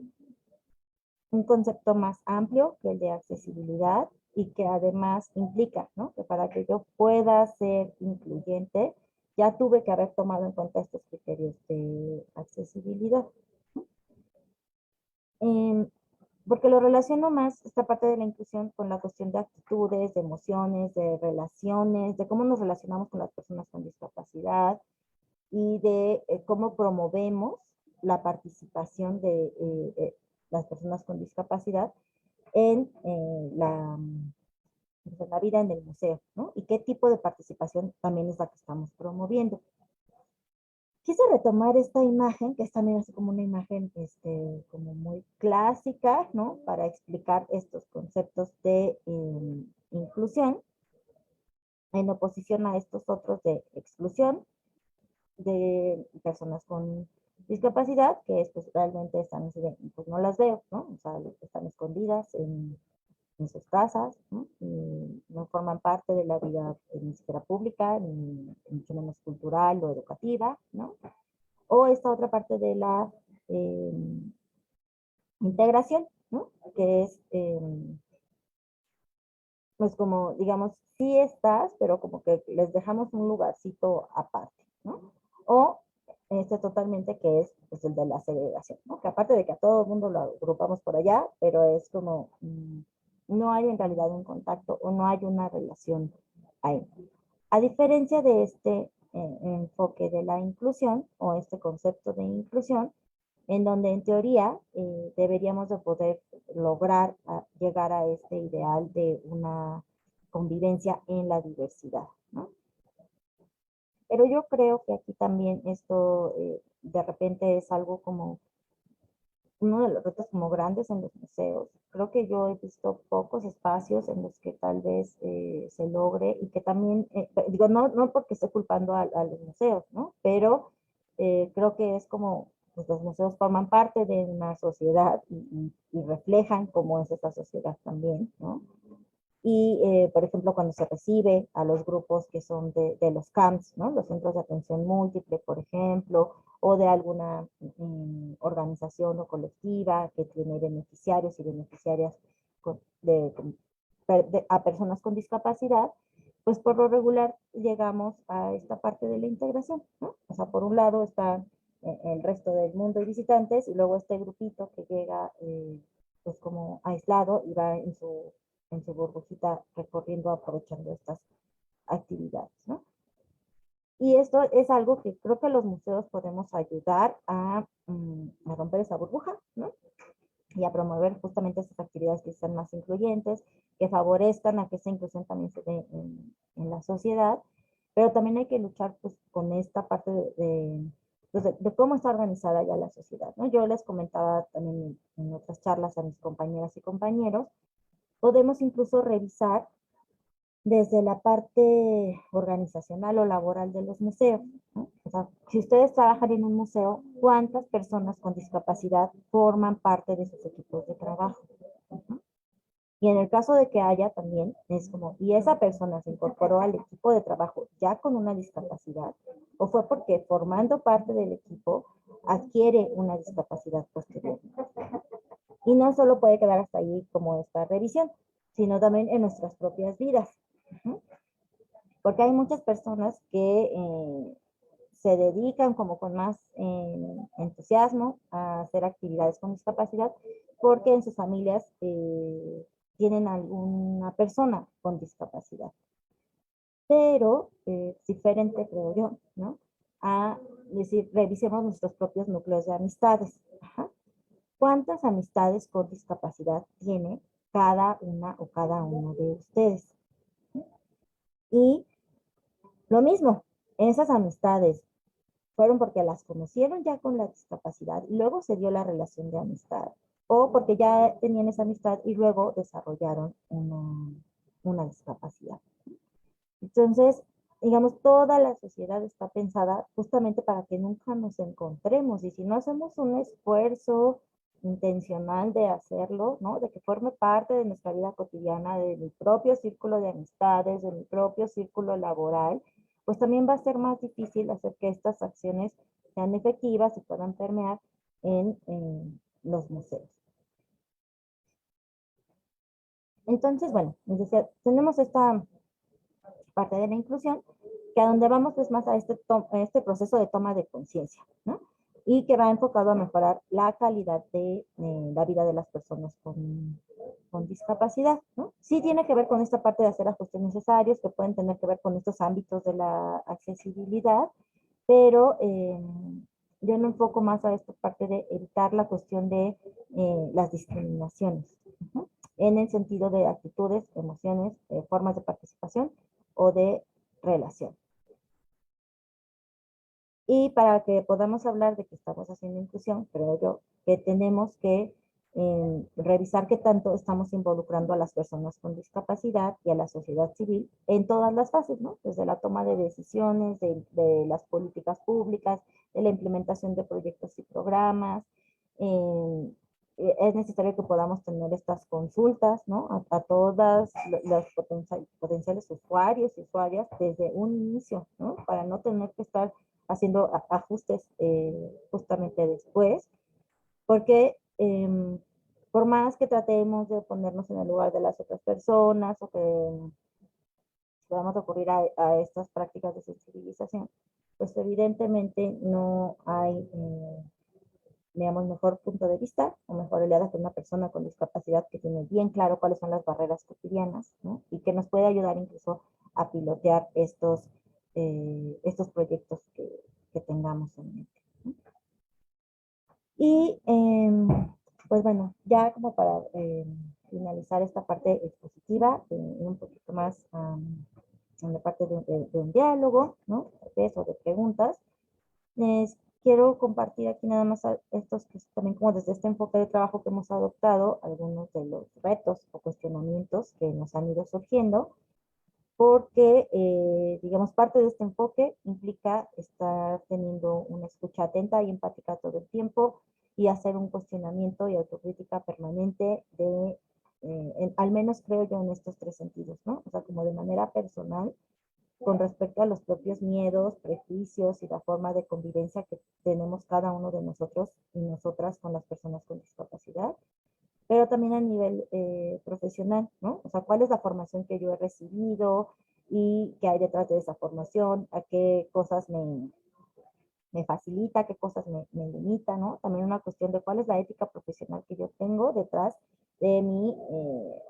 Speaker 2: concepto más amplio que el de accesibilidad y que además implica, ¿no? Que para que yo pueda ser incluyente, ya tuve que haber tomado en cuenta estos criterios de accesibilidad. Eh, Porque lo relaciono más, esta parte de la inclusión, con la cuestión de actitudes, de emociones, de relaciones, de cómo nos relacionamos con las personas con discapacidad y de cómo promovemos la participación de las personas con discapacidad en la vida en el museo, ¿no? Y qué tipo de participación también es la que estamos promoviendo. Quise retomar esta imagen, que es también así como una imagen como muy clásica, ¿no? Para explicar estos conceptos de inclusión, en oposición a estos otros de exclusión de personas con discapacidad, que es, pues realmente están así de, pues no las veo, ¿no? O sea, están escondidas en sus casas, ¿no? Y no forman parte de la vida ni siquiera pública, ni mucho menos cultural o educativa, ¿no? O esta otra parte de la eh, integración, ¿no? Que es, pues como, digamos, sí estás, pero como que les dejamos un lugarcito aparte, ¿no? O totalmente que es pues, el de la segregación, ¿no? Que aparte de que a todo el mundo lo agrupamos por allá, pero es como, no hay en realidad un contacto o no hay una relación ahí. A diferencia de este enfoque de la inclusión o este concepto de inclusión, en donde en teoría deberíamos de poder lograr llegar a este ideal de una convivencia en la diversidad, ¿no? Pero yo creo que aquí también esto de repente es algo como uno de los retos como grandes en los museos. Creo que yo he visto pocos espacios en los que tal vez se logre y que también, digo, no porque esté culpando a los museos, ¿no? Pero creo que es como, pues los museos forman parte de una sociedad y reflejan cómo es esta sociedad también, ¿no? Y, por ejemplo, cuando se recibe a los grupos que son de los CAMS, ¿no? Los centros de atención múltiple, por ejemplo, o de alguna organización o colectiva que tiene beneficiarios y beneficiarias a personas con discapacidad, pues por lo regular llegamos a esta parte de la integración, ¿no? O sea, por un lado está el resto del mundo y visitantes, y luego este grupito que llega pues como aislado y va en su burbujita recorriendo, aprovechando estas actividades, ¿no? Y esto es algo que creo que los museos podemos ayudar a romper esa burbuja, ¿no? Y a promover justamente estas actividades que sean más incluyentes, que favorezcan a que esa inclusión también se dé en la sociedad, pero también hay que luchar pues, con esta parte de cómo está organizada ya la sociedad, ¿no? Yo les comentaba también en otras charlas a mis compañeras y compañeros, podemos incluso revisar desde la parte organizacional o laboral de los museos, ¿no? O sea, si ustedes trabajan en un museo, ¿cuántas personas con discapacidad forman parte de sus equipos de trabajo? ¿No? Y en el caso de que haya también, es como, ¿y esa persona se incorporó al equipo de trabajo ya con una discapacidad? ¿O fue porque formando parte del equipo adquiere una discapacidad posterior? Y no solo puede quedar hasta ahí como esta revisión, sino también en nuestras propias vidas. Porque hay muchas personas que se dedican como con más entusiasmo a hacer actividades con discapacidad porque en sus familias tienen alguna persona con discapacidad. Pero es diferente, creo yo, ¿no? A decir, revisemos nuestros propios núcleos de amistades. Ajá. ¿Cuántas amistades con discapacidad tiene cada una o cada uno de ustedes? Y lo mismo, esas amistades fueron porque las conocieron ya con la discapacidad y luego se dio la relación de amistad, o porque ya tenían esa amistad y luego desarrollaron una discapacidad. Entonces, digamos, toda la sociedad está pensada justamente para que nunca nos encontremos, y si no hacemos un esfuerzo intencional de hacerlo, ¿no? De que forme parte de nuestra vida cotidiana, de mi propio círculo de amistades, de mi propio círculo laboral, pues también va a ser más difícil hacer que estas acciones sean efectivas y puedan permear en los museos. Entonces, bueno, les decía, tenemos esta parte de la inclusión, que a donde vamos es más a este proceso de toma de conciencia, ¿no? Y que va enfocado a mejorar la calidad de la vida de las personas con discapacidad, ¿no? Sí tiene que ver con esta parte de hacer ajustes necesarios que pueden tener que ver con estos ámbitos de la accesibilidad, pero yo me enfoco más a esta parte de evitar la cuestión de las discriminaciones, ¿no? En el sentido de actitudes, emociones, formas de participación o de relación. Y para que podamos hablar de que estamos haciendo inclusión, creo yo que tenemos que revisar qué tanto estamos involucrando a las personas con discapacidad y a la sociedad civil en todas las fases, ¿no? Desde la toma de decisiones, de las políticas públicas, de la implementación de proyectos y programas. Es necesario que podamos tener estas consultas, ¿no? A todas los potenciales usuarios y usuarias desde un inicio, ¿no? Para no tener que estar haciendo ajustes justamente después, porque por más que tratemos de ponernos en el lugar de las otras personas o que podamos recurrir a estas prácticas de sensibilización, pues evidentemente no hay, digamos, mejor punto de vista o mejor aliada que una persona con discapacidad que tiene bien claro cuáles son las barreras cotidianas, ¿no? Y que nos puede ayudar incluso a pilotear estos proyectos que tengamos en mente, ¿no? Y pues bueno, ya como para finalizar esta parte expositiva, un poquito más en la parte de un diálogo, ¿no? O de preguntas, les quiero compartir aquí nada más estos que también como desde este enfoque de trabajo que hemos adoptado, algunos de los retos o cuestionamientos que nos han ido surgiendo, porque, digamos, parte de este enfoque implica estar teniendo una escucha atenta y empática todo el tiempo y hacer un cuestionamiento y autocrítica permanente al menos creo yo en estos tres sentidos, ¿no? O sea, como de manera personal, con respecto a los propios miedos, prejuicios y la forma de convivencia que tenemos cada uno de nosotros y nosotras con las personas con discapacidad, pero también a nivel profesional, ¿no? O sea, ¿cuál es la formación que yo he recibido y qué hay detrás de esa formación? ¿A qué cosas me facilita, qué cosas me limita, ¿no? También una cuestión de cuál es la ética profesional que yo tengo detrás de mi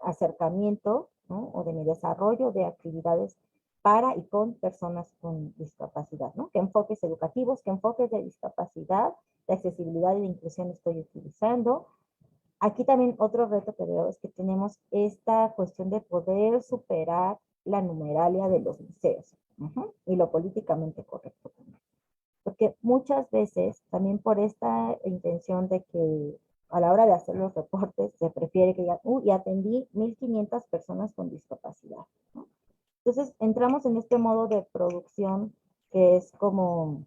Speaker 2: acercamiento, ¿no? O de mi desarrollo de actividades para y con personas con discapacidad, ¿no? ¿Qué enfoques educativos, qué enfoques de discapacidad, de accesibilidad y de inclusión estoy utilizando? Aquí también otro reto que veo es que tenemos esta cuestión de poder superar la numeralia de los museos, y lo políticamente correcto también. Porque muchas veces, también por esta intención de que a la hora de hacer los reportes se prefiere que digan, y atendí 1,500 personas con discapacidad, ¿no? Entonces entramos en este modo de producción que es como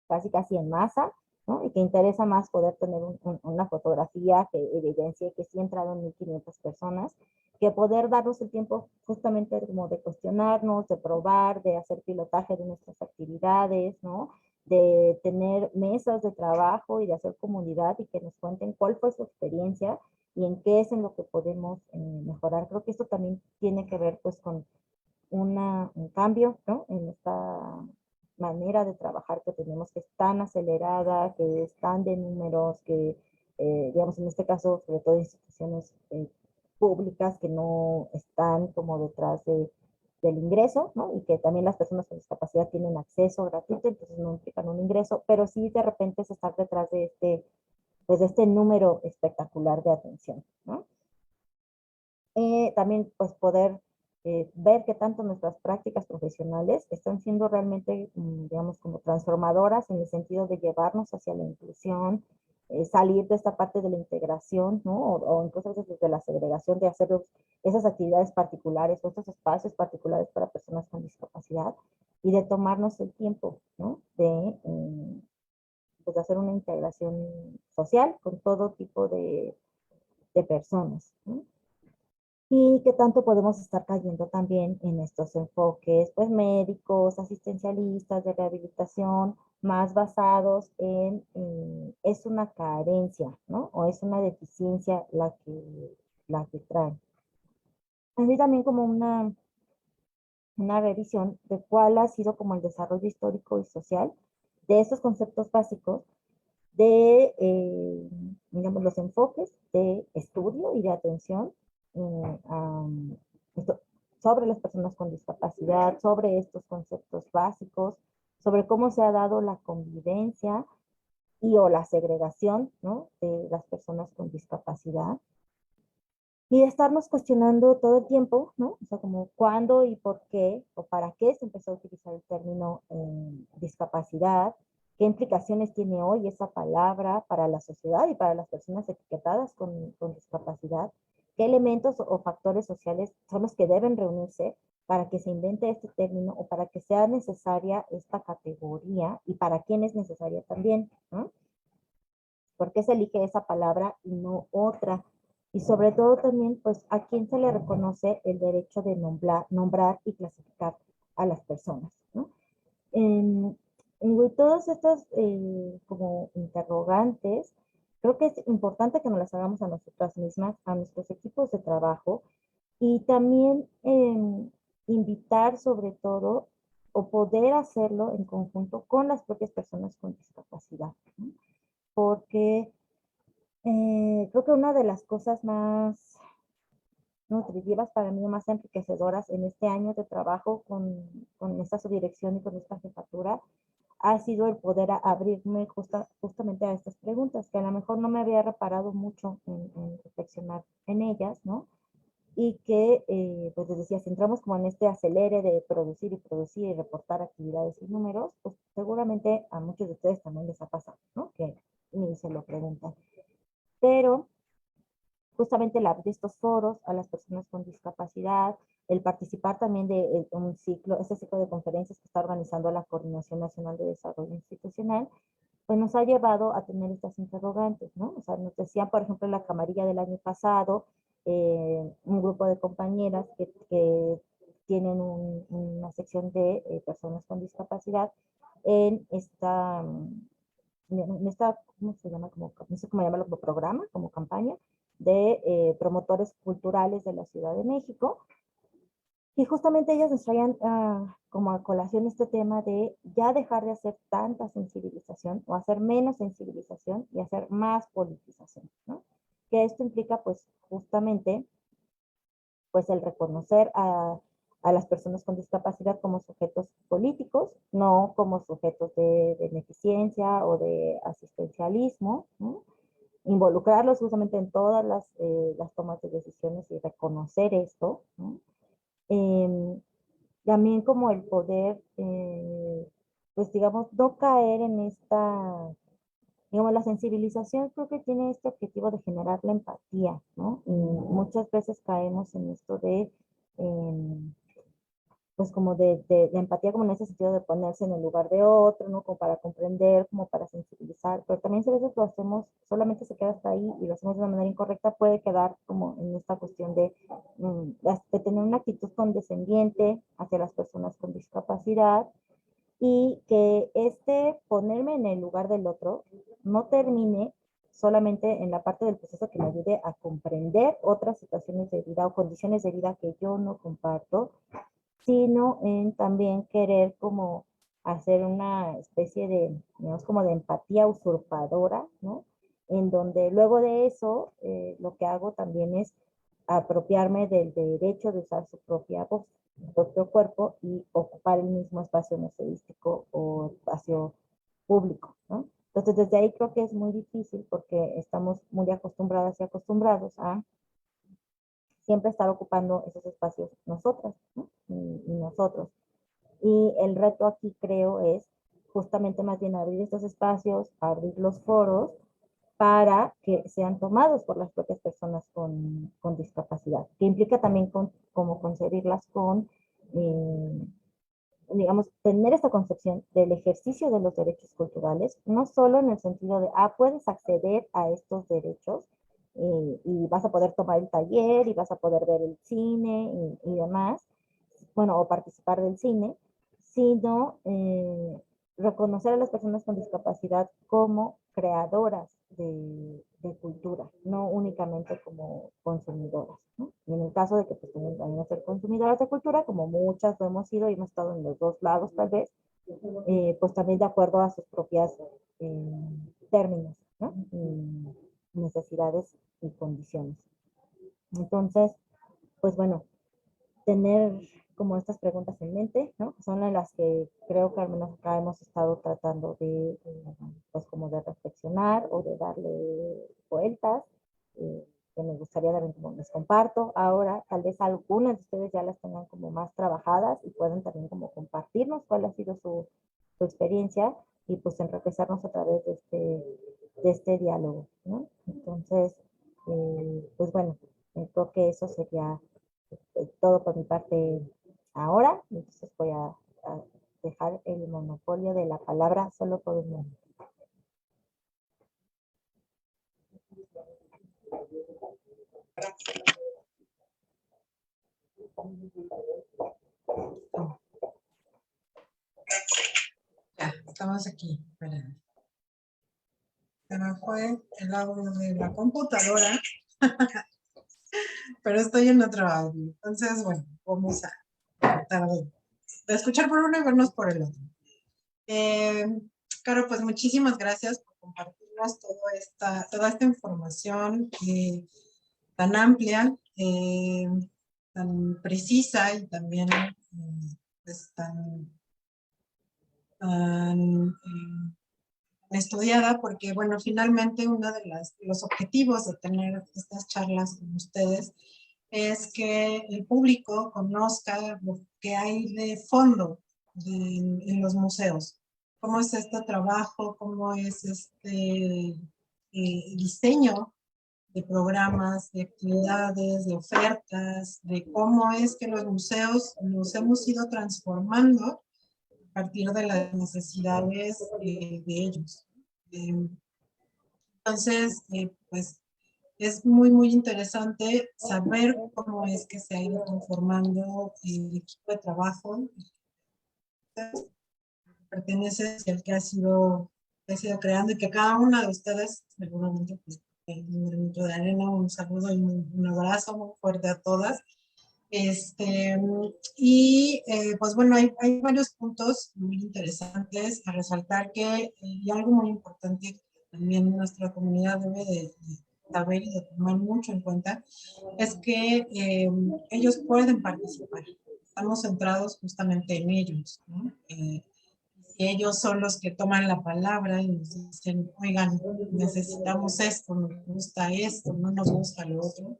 Speaker 2: casi en masa, ¿no? Y que interesa más poder tener una fotografía que evidencie que sí entraron 1,500 personas, que poder darnos el tiempo justamente como de cuestionarnos, de probar, de hacer pilotaje de nuestras actividades, ¿no? De tener mesas de trabajo y de hacer comunidad y que nos cuenten cuál fue su experiencia y en qué es en lo que podemos mejorar. Creo que esto también tiene que ver pues con un cambio, ¿no? manera de trabajar que tenemos, que es tan acelerada, que es tan de números, que, digamos, en este caso, sobre todo instituciones públicas que no están como detrás del ingreso, ¿no? Y que también las personas con discapacidad tienen acceso gratuito, entonces no implican un ingreso, pero sí de repente es estar detrás de pues de este número espectacular de atención, ¿no? También pues poder ver que tanto nuestras prácticas profesionales están siendo realmente, digamos, como transformadoras en el sentido de llevarnos hacia la inclusión, salir de esta parte de la integración, ¿no? O incluso a veces desde la segregación de hacer esas actividades particulares o estos espacios particulares para personas con discapacidad y de tomarnos el tiempo, ¿no? Pues, de hacer una integración social con todo tipo de personas, ¿no? Y qué tanto podemos estar cayendo también en estos enfoques, pues médicos, asistencialistas de rehabilitación, más basados en, es una carencia, ¿no? O es una deficiencia la que traen. Así también como una revisión de cuál ha sido como el desarrollo histórico y social de estos conceptos básicos de, digamos, los enfoques de estudio y de atención esto, sobre las personas con discapacidad, sobre estos conceptos básicos, sobre cómo se ha dado la convivencia y o la segregación, ¿no? De las personas con discapacidad. Y de estarnos cuestionando todo el tiempo, ¿no? O sea, como cuándo y por qué o para qué se empezó a utilizar el término discapacidad, qué implicaciones tiene hoy esa palabra para la sociedad y para las personas etiquetadas con discapacidad, qué elementos o factores sociales son los que deben reunirse para que se invente este término o para que sea necesaria esta categoría y para quién es necesaria también, ¿no? ¿Por qué se elige esa palabra y no otra? Y sobre todo también, pues, ¿a quién se le reconoce el derecho de nombrar y clasificar a las personas, ¿no? Y todas estas como interrogantes, creo que es importante que nos las hagamos a nosotras mismas, a nuestros equipos de trabajo, y también invitar sobre todo o poder hacerlo en conjunto con las propias personas con discapacidad, ¿no? Porque creo que una de las cosas más nutritivas para mí, más enriquecedoras en este año de trabajo con esta subdirección y con esta jefatura, ha sido el poder abrirme justamente a estas preguntas, que a lo mejor no me había reparado mucho en reflexionar en ellas, ¿no? Y que, pues les decía, si entramos como en este acelere de producir y reportar actividades y números, pues seguramente a muchos de ustedes también les ha pasado, ¿no? Que ni se lo preguntan. Pero justamente el abrir estos foros a las personas con discapacidad, el participar también de un ciclo, este ciclo de conferencias que está organizando la Coordinación Nacional de Desarrollo Institucional, pues nos ha llevado a tener estas interrogantes, ¿no? O sea, nos decían, por ejemplo, en la camarilla del año pasado, un grupo de compañeras que tienen una sección de personas con discapacidad en esta, ¿cómo se llama? Como, no sé cómo llamarlo, como programa, como campaña de promotores culturales de la Ciudad de México. Y justamente ellas nos traían como a colación este tema de ya dejar de hacer tanta sensibilización o hacer menos sensibilización y hacer más politización, ¿no? Que esto implica pues justamente pues el reconocer a las personas con discapacidad como sujetos políticos, no como sujetos de beneficencia o de asistencialismo, ¿no? Involucrarlos justamente en todas las tomas de decisiones y reconocer esto, ¿no? También como el poder, pues digamos, no caer en esta, digamos, la sensibilización creo que tiene este objetivo de generar la empatía, ¿no? Y muchas veces caemos en esto de, pues como de empatía, como en ese sentido de ponerse en el lugar de otro, ¿no? Como para comprender, como para sensibilizar, pero también si a veces lo hacemos, solamente se queda hasta ahí y lo hacemos de una manera incorrecta, puede quedar como en esta cuestión de tener una actitud condescendiente hacia las personas con discapacidad y que ponerme en el lugar del otro no termine solamente en la parte del proceso que me ayude a comprender otras situaciones de vida o condiciones de vida que yo no comparto, sino en también querer como hacer una especie de, digamos, como de empatía usurpadora, ¿no? En donde luego de eso, lo que hago también es apropiarme del derecho de usar su propia voz, su propio cuerpo y ocupar el mismo espacio museístico o espacio público, ¿no? Entonces, desde ahí creo que es muy difícil porque estamos muy acostumbradas y acostumbrados a siempre estar ocupando esos espacios nosotras, ¿no? Y nosotros. Y el reto aquí creo es justamente más bien abrir estos espacios, abrir los foros para que sean tomados por las propias personas con discapacidad, que implica también como concebirlas con, eh, digamos, tener esta concepción del ejercicio de los derechos culturales, no solo en el sentido de, puedes acceder a estos derechos y vas a poder tomar el taller y vas a poder ver el cine y demás, bueno, o participar del cine, sino reconocer a las personas con discapacidad como creadoras de cultura, no únicamente como consumidoras, ¿no? Y en el caso de que pues, también ser consumidoras de cultura, como muchas lo hemos sido y hemos estado en los dos lados tal vez, pues también de acuerdo a sus propias términos, ¿no? Y necesidades y condiciones. Entonces, pues bueno, tener como estas preguntas en mente, ¿no? Son en las que creo que al menos acá hemos estado tratando de, pues como de reflexionar o de darle vueltas, que me gustaría también como les comparto. Ahora, tal vez algunas de ustedes ya las tengan como más trabajadas y pueden también como compartirnos cuál ha sido su experiencia y pues enriquecernos a través de este diálogo, ¿no? Entonces, pues bueno, creo que eso sería todo por mi parte ahora. Entonces voy a dejar el monopolio de la palabra solo por un momento.
Speaker 1: Ya, estamos aquí. Esperen. Se me fue el audio de la computadora, pero estoy en otro audio. Entonces, bueno, vamos a tratar de escuchar por uno y vernos por el otro. Caro, pues muchísimas gracias por compartirnos toda esta información tan amplia, tan precisa y también pues, tan estudiada, porque bueno, finalmente uno de los objetivos de tener estas charlas con ustedes es que el público conozca lo que hay de fondo en los museos. Cómo es este trabajo, cómo es este diseño de programas, de actividades, de ofertas, de cómo es que los museos nos hemos ido transformando a partir de las necesidades de ellos. Entonces, pues es muy interesante saber cómo es que se ha ido conformando el equipo de trabajo. Pertenece al que ha sido creando y que cada una de ustedes, seguramente, pues, un granito de arena, un saludo y un abrazo muy fuerte a todas. Pues bueno, hay varios puntos muy interesantes a resaltar y algo muy importante que también nuestra comunidad debe de saber y de tomar mucho en cuenta, es que ellos pueden participar. Estamos centrados justamente en ellos, ¿no? Si ellos son los que toman la palabra y nos dicen, oigan, necesitamos esto, nos gusta esto, no nos gusta lo otro,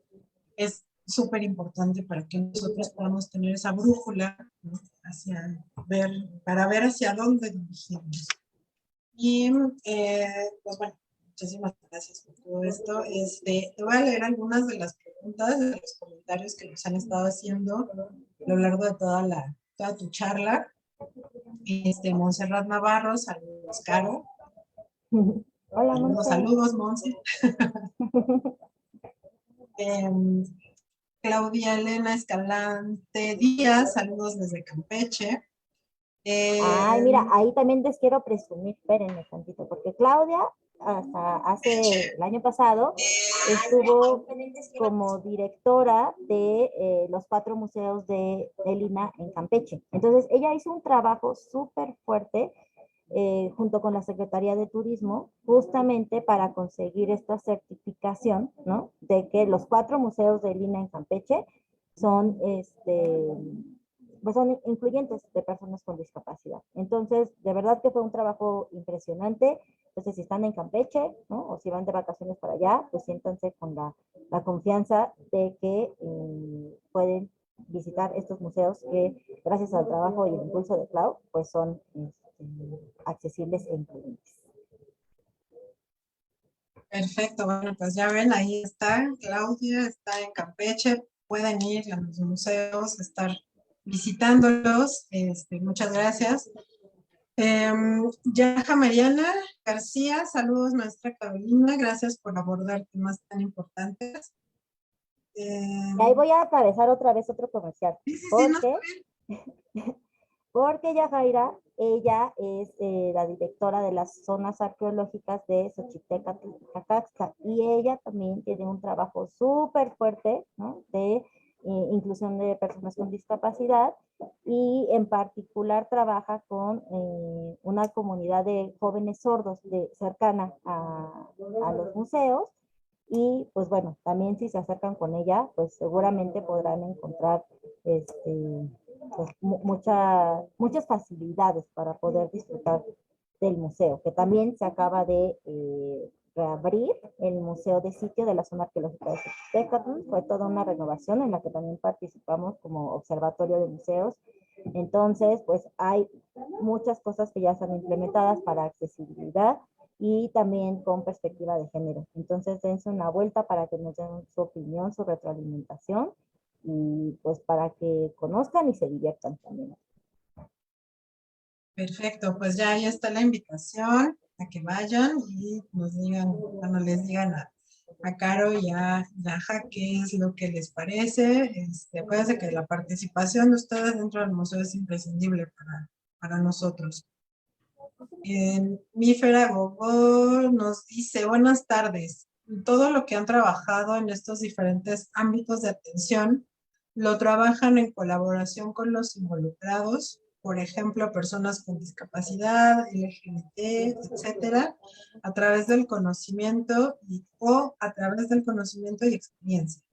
Speaker 1: es súper importante para que nosotros podamos tener esa brújula, ¿no? Para ver hacia dónde dirigirnos. Y pues bueno, muchísimas gracias por todo esto. Te voy a leer algunas de las preguntas, de los comentarios que nos han estado haciendo a lo largo de toda tu charla. Montserrat Navarro, saludos, Caro.
Speaker 2: Hola, Monse.
Speaker 1: Saludos, Monse. Claudia Elena Escalante Díaz, saludos desde Campeche.
Speaker 2: Ay, mira, ahí también les quiero presumir, espérenme tantito, porque Claudia hasta hace el año pasado, estuvo como directora de los 4 museos del INAH en Campeche. Entonces, ella hizo un trabajo súper fuerte junto con la Secretaría de Turismo, justamente para conseguir esta certificación, ¿no? De que los 4 museos del INAH en Campeche son, pues son incluyentes de personas con discapacidad. Entonces, de verdad que fue un trabajo impresionante. Entonces, si están en Campeche, ¿no? O si van de vacaciones para allá, pues siéntanse con la confianza de que pueden visitar estos museos que, gracias al trabajo y el impulso de Clau, pues son accesibles e incluyentes.
Speaker 1: Perfecto, bueno, pues ya ven, ahí está, Claudia está en Campeche, pueden ir a los museos, estar visitándolos, muchas gracias. Yaja Mariana García, saludos maestra Carolina, gracias por abordar temas tan importantes.
Speaker 2: Y ahí voy a atravesar otra vez otro comercial,
Speaker 1: sí, no,
Speaker 2: porque Yajaira, ella es la directora de las zonas arqueológicas de Xochitecatl, Cacaxtla, y ella también tiene un trabajo súper fuerte, ¿no? De inclusión de personas con discapacidad, y en particular trabaja con una comunidad de jóvenes sordos cercana a los museos, y pues bueno, también si se acercan con ella, pues seguramente podrán encontrar pues, muchas facilidades para poder disfrutar del museo, que también se acaba de reabrir el Museo de Sitio de la Zona Arqueológica de Xochitecatl. Fue toda una renovación en la que también participamos como observatorio de museos. Entonces, pues hay muchas cosas que ya están implementadas para accesibilidad y también con perspectiva de género. Entonces, dense una vuelta para que nos den su opinión, su retroalimentación, y pues para que conozcan y se diviertan también.
Speaker 1: perfecto, pues ya ahí está la invitación a que vayan y nos digan, cuando les digan a Caro y a Yaja qué es lo que les parece. Acuérdense que la participación de ustedes dentro del museo es imprescindible para nosotros. Mífera Gogol nos dice, buenas tardes. Todo lo que han trabajado en estos diferentes ámbitos de atención, lo trabajan en colaboración con los involucrados, por ejemplo, personas con discapacidad, LGBT, etcétera, a través del conocimiento o a través del conocimiento y experiencia.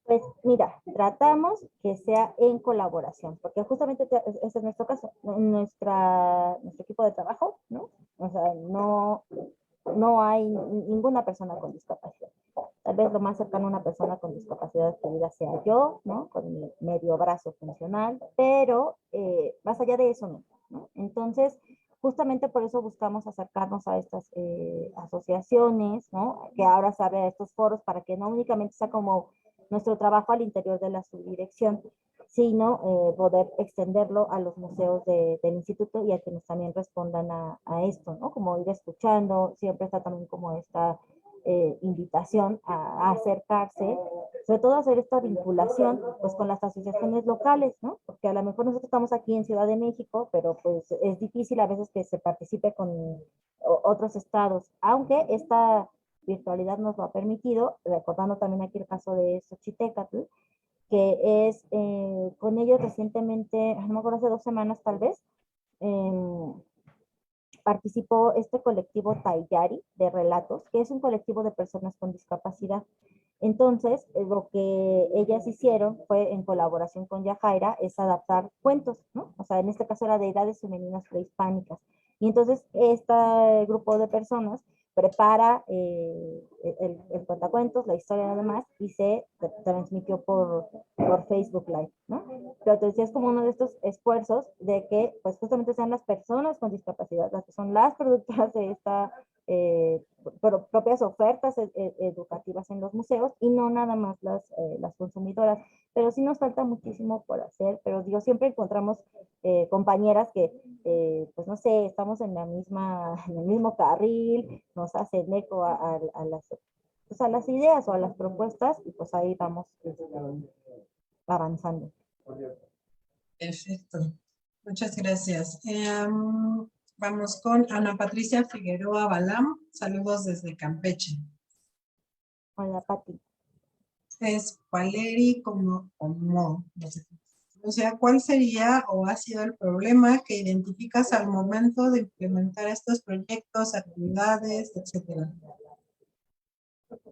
Speaker 2: Pues mira, tratamos que sea en colaboración, porque justamente ese es nuestro caso, nuestro equipo de trabajo, ¿no? O sea, no hay ninguna persona con discapacidad. Tal vez lo más cercano a una persona con discapacidad de vida sea yo, ¿no? Con mi medio brazo funcional, pero más allá de eso, ¿no? Entonces, justamente por eso buscamos acercarnos a estas asociaciones, ¿no? Que ahora se abren estos foros para que no únicamente sea como nuestro trabajo al interior de la subdirección, sino poder extenderlo a los museos del instituto y a quienes también respondan a esto, ¿no? Como ir escuchando, siempre está también como esta invitación a acercarse, sobre todo a hacer esta vinculación pues con las asociaciones locales, ¿no? Porque a lo mejor nosotros estamos aquí en Ciudad de México, pero pues es difícil a veces que se participe con otros estados, aunque esta virtualidad nos lo ha permitido, recordando también aquí el caso de Xochitecatl, que es con ellos recientemente, no me acuerdo, hace 2 semanas tal vez, participó este colectivo Tayari de relatos, que es un colectivo de personas con discapacidad. Entonces, lo que ellas hicieron fue, en colaboración con Yajaira, es adaptar cuentos, ¿no? O sea, en este caso era de edades femeninas prehispánicas. Y entonces, este grupo de personas prepara el cuentacuentos, la historia además, y se transmitió por Facebook Live, ¿no? Pero te decía, es como uno de estos esfuerzos de que, pues, justamente sean las personas con discapacidad las que son las productoras de esta propias ofertas educativas en los museos y no nada más las consumidoras. Pero sí nos falta muchísimo por hacer, pero digo, siempre encontramos compañeras que, pues no sé, estamos en en el mismo carril, nos hacen eco pues a las ideas o a las propuestas, y pues ahí vamos avanzando.
Speaker 1: Perfecto. Muchas gracias. Vamos con Ana Patricia Figueroa Balam. Saludos desde Campeche.
Speaker 2: Hola, Pati.
Speaker 1: Es Valeri como, no sé. O sea, ¿cuál sería o ha sido el problema que identificas al momento de implementar estos proyectos, actividades, etcétera?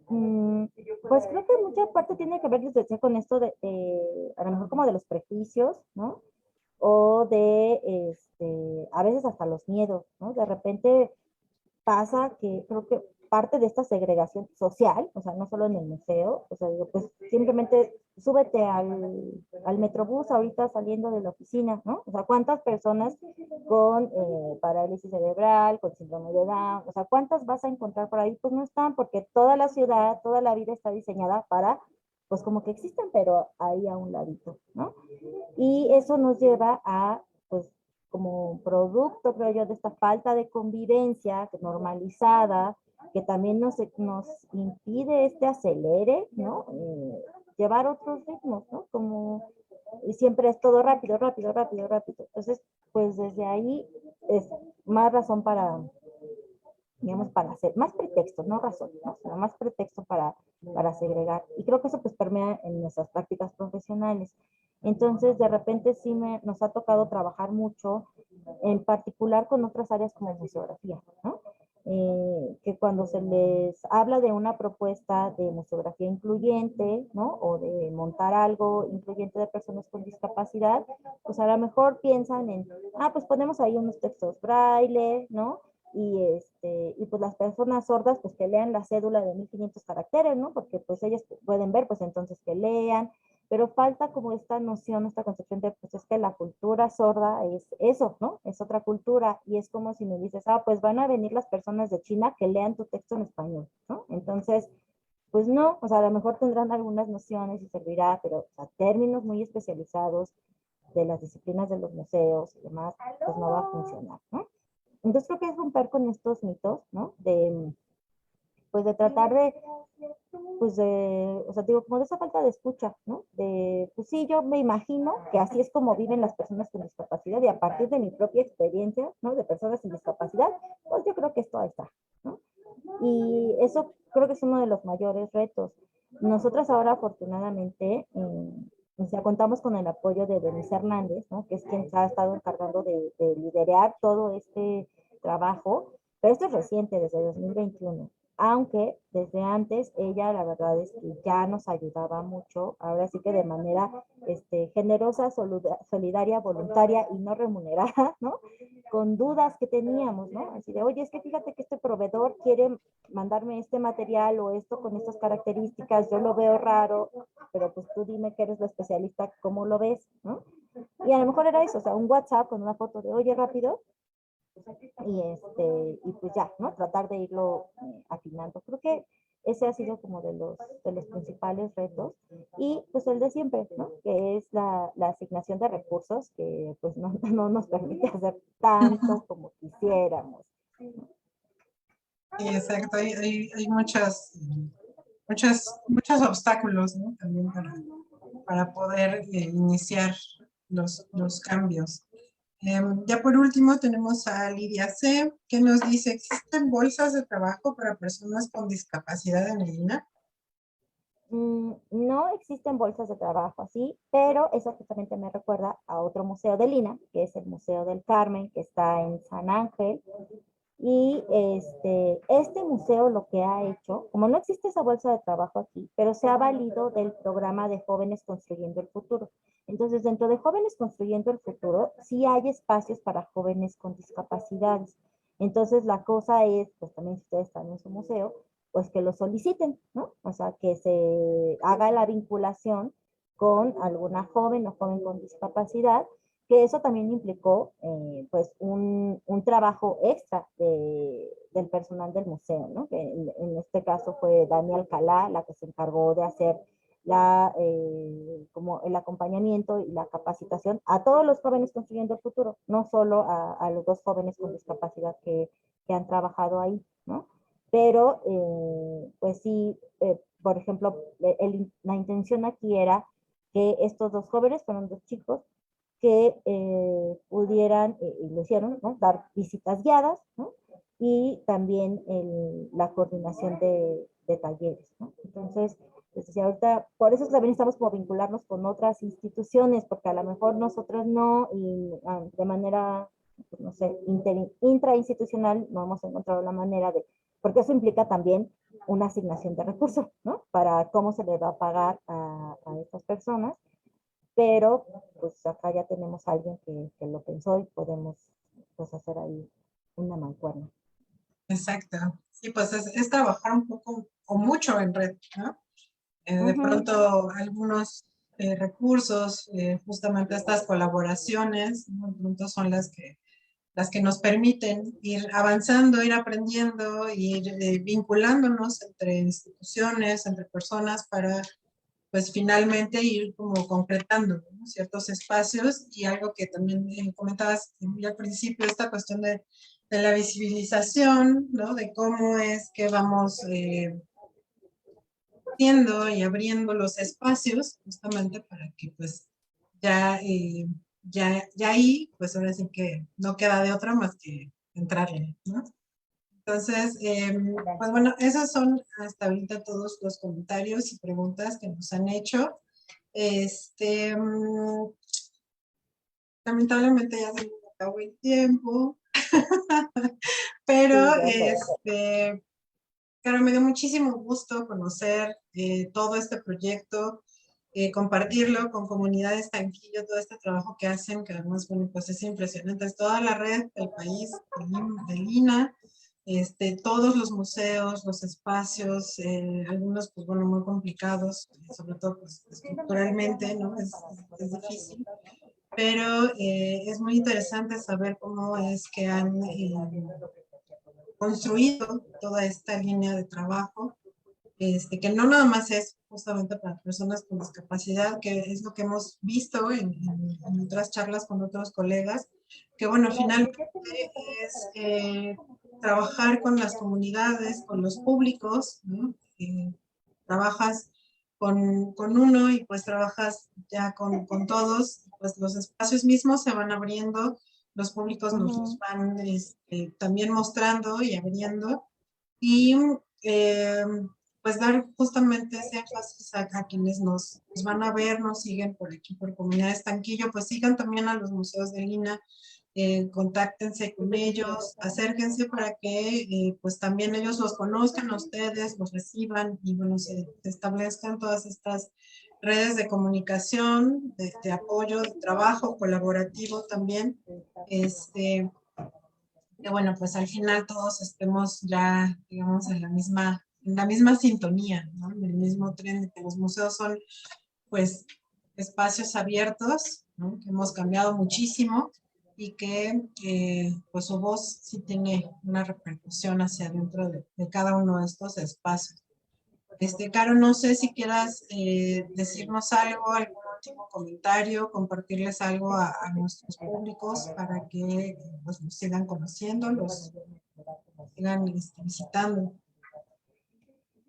Speaker 2: Mm, Pues creo que mucha parte tiene que ver, les decía, con esto a lo mejor como de los prejuicios, ¿no? O a veces hasta los miedos, ¿no? De repente pasa que creo que parte de esta segregación social, o sea, no solo en el museo, o sea, digo, pues simplemente súbete al metrobús ahorita saliendo de la oficina, ¿no? O sea, ¿cuántas personas con parálisis cerebral, con síndrome de Down, o sea, cuántas vas a encontrar por ahí? Pues no están, porque toda la ciudad, toda la vida está diseñada para, pues como que existen, pero ahí a un ladito, ¿no? Y eso nos lleva a, pues, como producto, creo yo, de esta falta de convivencia normalizada, que también nos impide este acelere, ¿no? Llevar otros ritmos, ¿no? Como, y siempre es todo rápido, rápido, rápido, rápido. Entonces, pues desde ahí es más razón para, digamos, para hacer, más pretexto, no razón, ¿no? Sino más pretexto para segregar. Y creo que eso pues permea en nuestras prácticas profesionales. Entonces, de repente sí nos ha tocado trabajar mucho, en particular con otras áreas como museografía, ¿no? Que cuando se les habla de una propuesta de museografía incluyente, ¿no? O de montar algo incluyente de personas con discapacidad, pues a lo mejor piensan en, pues ponemos ahí unos textos braille, ¿no? Y pues las personas sordas, pues que lean la cédula de 1500 caracteres, ¿no? Porque pues ellas pueden ver, pues entonces que lean, pero falta como esta noción, esta concepción de, pues es que la cultura sorda es eso, ¿no? Es otra cultura, y es como si me dices, pues van a venir las personas de China que lean tu texto en español, ¿no? Entonces, pues no, o sea, a lo mejor tendrán algunas nociones y servirá, pero o sea, términos muy especializados de las disciplinas de los museos y demás, pues no va a funcionar, ¿no? Entonces creo que es romper con estos mitos, ¿no? Pues de tratar pues o sea, digo, como de esa falta de escucha, ¿no? Pues sí, yo me imagino que así es como viven las personas con discapacidad, y a partir de mi propia experiencia, ¿no? De personas sin discapacidad, pues yo creo que esto ahí está, ¿no? Y eso creo que es uno de los mayores retos. Nosotros ahora, afortunadamente, o sea, contamos con el apoyo de Denise Hernández, ¿no? Que es quien se ha estado encargando de liderar todo este trabajo, pero esto es reciente, desde 2021, aunque desde antes ella la verdad es que ya nos ayudaba mucho, ahora sí que de manera generosa, solidaria, voluntaria y no remunerada, ¿no? Con dudas que teníamos, ¿no? Así de, oye, es que fíjate que este proveedor quiere mandarme este material o esto con estas características, yo lo veo raro, pero pues tú dime que eres la especialista, ¿cómo lo ves? ¿No? Y a lo mejor era eso, o sea, un WhatsApp con una foto de, oye, rápido, y pues ya, ¿no? Tratar de irlo afinando. Creo que ese ha sido como de los principales retos. Y pues el de siempre, ¿no? Que es la asignación de recursos, que pues no, no nos permite hacer tanto como quisiéramos.
Speaker 1: Sí, exacto. Hay muchos obstáculos, ¿no? También para poder iniciar los cambios. Ya por último tenemos a Lidia C., que nos dice, ¿existen bolsas de trabajo para personas con discapacidad en Medina?
Speaker 2: No existen bolsas de trabajo así, pero eso justamente me recuerda a otro museo de Lina, que es el Museo del Carmen, que está en San Ángel. Y este museo lo que ha hecho, como no existe esa bolsa de trabajo aquí, pero se ha valido del programa de Jóvenes Construyendo el Futuro. Entonces, dentro de Jóvenes Construyendo el Futuro, sí hay espacios para jóvenes con discapacidades. Entonces, la cosa es, pues también si ustedes están en su museo, pues que lo soliciten, ¿no? O sea, que se haga la vinculación con alguna joven o joven con discapacidad, que eso también implicó pues un trabajo extra del personal del museo, ¿no? Que en este caso fue Dani Alcalá la que se encargó de hacer como el acompañamiento y la capacitación a todos los jóvenes construyendo el futuro, no solo a los dos jóvenes con discapacidad que han trabajado ahí, ¿no? Pero pues sí, por ejemplo, la intención aquí era que estos dos jóvenes fueron dos chicos que pudieran, y lo hicieron, ¿no? Dar visitas guiadas, ¿no? Y también la coordinación de talleres, ¿no? Entonces, les decía ahorita, por eso también estamos como vincularnos con otras instituciones, porque a lo mejor nosotros no, y de manera, pues, no sé, intrainstitucional, no hemos encontrado la manera de, porque eso implica también una asignación de recursos, ¿no? Para cómo se le va a pagar a estas personas, pero pues acá ya tenemos a alguien que lo pensó y podemos pues hacer ahí una mancuerna.
Speaker 1: Exacto. Sí, pues es trabajar un poco o mucho en red, ¿no? De
Speaker 2: Ujú.
Speaker 1: pronto algunos recursos, justamente estas colaboraciones, ¿no? De pronto son las que nos permiten ir avanzando, ir aprendiendo, ir vinculándonos entre instituciones, entre personas para pues finalmente ir como concretando, ¿no? Ciertos espacios y algo que también comentabas muy al principio, esta cuestión de la visibilización, ¿no? De cómo es que vamos haciendo y abriendo los espacios justamente para que pues ya, ya ahí, pues ahora sí que no queda de otra más que entrarle, ¿no? Entonces, pues bueno, esos son hasta ahorita todos los comentarios y preguntas que nos han hecho. Este, lamentablemente ya se nos acabó el tiempo, pero
Speaker 2: Sí, ya sé.
Speaker 1: claro, me dio muchísimo gusto conocer todo este proyecto, compartirlo con Comunidades Tanquillo, todo este trabajo que hacen, que además, bueno, pues es impresionante. Es toda la red del país, del INA, todos los museos, los espacios, algunos, pues bueno, muy complicados, sobre todo, pues, estructuralmente, ¿no? Es difícil, pero es muy interesante saber cómo es que han construido toda esta línea de trabajo, que no nada más es justamente para personas con discapacidad, que es lo que hemos visto en otras charlas con otros colegas, que bueno, finalmente es trabajar con las comunidades, con los públicos, ¿no? Trabajas con uno y pues trabajas ya con todos, pues los espacios mismos se van abriendo, los públicos nos los
Speaker 2: Ujú.
Speaker 1: van también mostrando y abriendo, y eh, pues dar justamente ese énfasis a quienes nos van a ver, nos siguen por aquí, por Comunidades Tanquillo, pues sigan también a los museos de Lina, contáctense con ellos, acérquense para que pues también ellos los conozcan a ustedes, los reciban y bueno, se establezcan todas estas redes de comunicación, de apoyo, de trabajo colaborativo también, que bueno, pues al final todos estemos ya, digamos, en la misma sintonía, ¿no? En el mismo tren, de que los museos son, pues, espacios abiertos, ¿no? Que hemos cambiado muchísimo y que, pues, su voz sí tiene una repercusión hacia adentro de cada uno de estos espacios. Caro, no sé si quieras decirnos algo, algún último comentario, compartirles algo a nuestros públicos para que pues, nos sigan conociendo, los sigan visitando.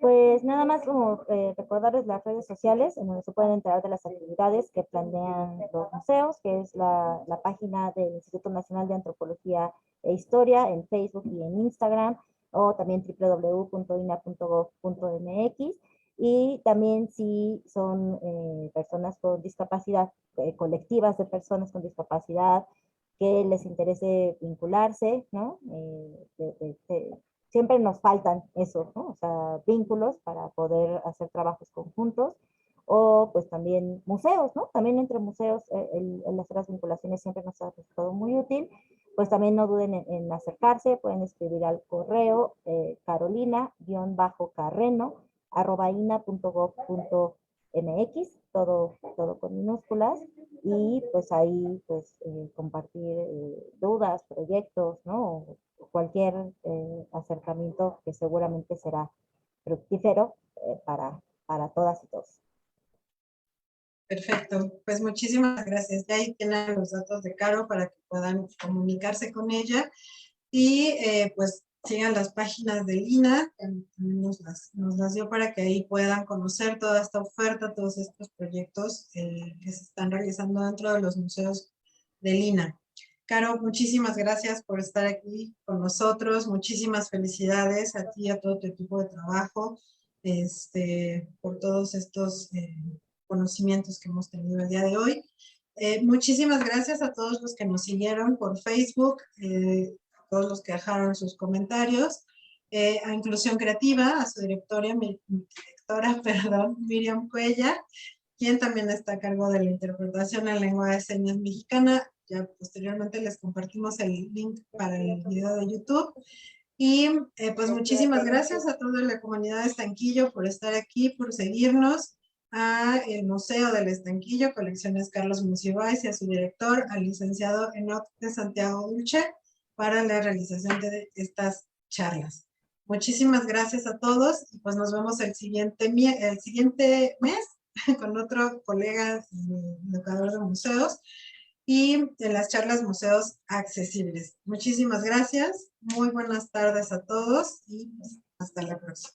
Speaker 2: Pues nada más como recordarles las redes sociales en donde se pueden enterar de las actividades que planean los museos, que es la página del Instituto Nacional de Antropología e Historia en Facebook y en Instagram, o también www.ina.gov.mx. Y también si son personas con discapacidad, colectivas de personas con discapacidad, que les interese vincularse, ¿no? Siempre nos faltan eso, ¿no? O sea, vínculos para poder hacer trabajos conjuntos, o pues también museos, ¿no? También entre museos el hacer las vinculaciones siempre nos ha resultado muy útil. Pues también no duden en acercarse, pueden escribir al correo carolina-carreno@ina.gov.mx, todo con minúsculas, y pues ahí pues compartir dudas, proyectos, ¿no? O cualquier acercamiento que seguramente será fructífero para todas y todos.
Speaker 1: Perfecto, pues muchísimas gracias. Ya ahí tienen los datos de Caro para que puedan comunicarse con ella y pues sigan las páginas de Lina, que también nos las dio para que ahí puedan conocer toda esta oferta, todos estos proyectos que se están realizando dentro de los museos del INAH. Caro, muchísimas gracias por estar aquí con nosotros, muchísimas felicidades a ti y a todo tu equipo de trabajo, por todos estos conocimientos que hemos tenido el día de hoy. Muchísimas gracias a todos los que nos siguieron por Facebook, a todos los que dejaron sus comentarios, a Inclusión Creativa, a su directora, perdón, Miriam Cuella, quien también está a cargo de la interpretación en lengua de señas mexicana. Ya posteriormente les compartimos el link para el video de YouTube. Y pues muchísimas gracias a toda la comunidad de Estanquillo por estar aquí, por seguirnos, a el Museo del Estanquillo, Colecciones Carlos Monsiváis, y a su director, al licenciado Enoc de Santiago Dulce, para la realización de estas charlas. Muchísimas gracias a todos y pues nos vemos el siguiente mes con otro colega educador de museos y de las charlas Museos Accesibles. Muchísimas gracias, muy buenas tardes a todos y hasta la próxima.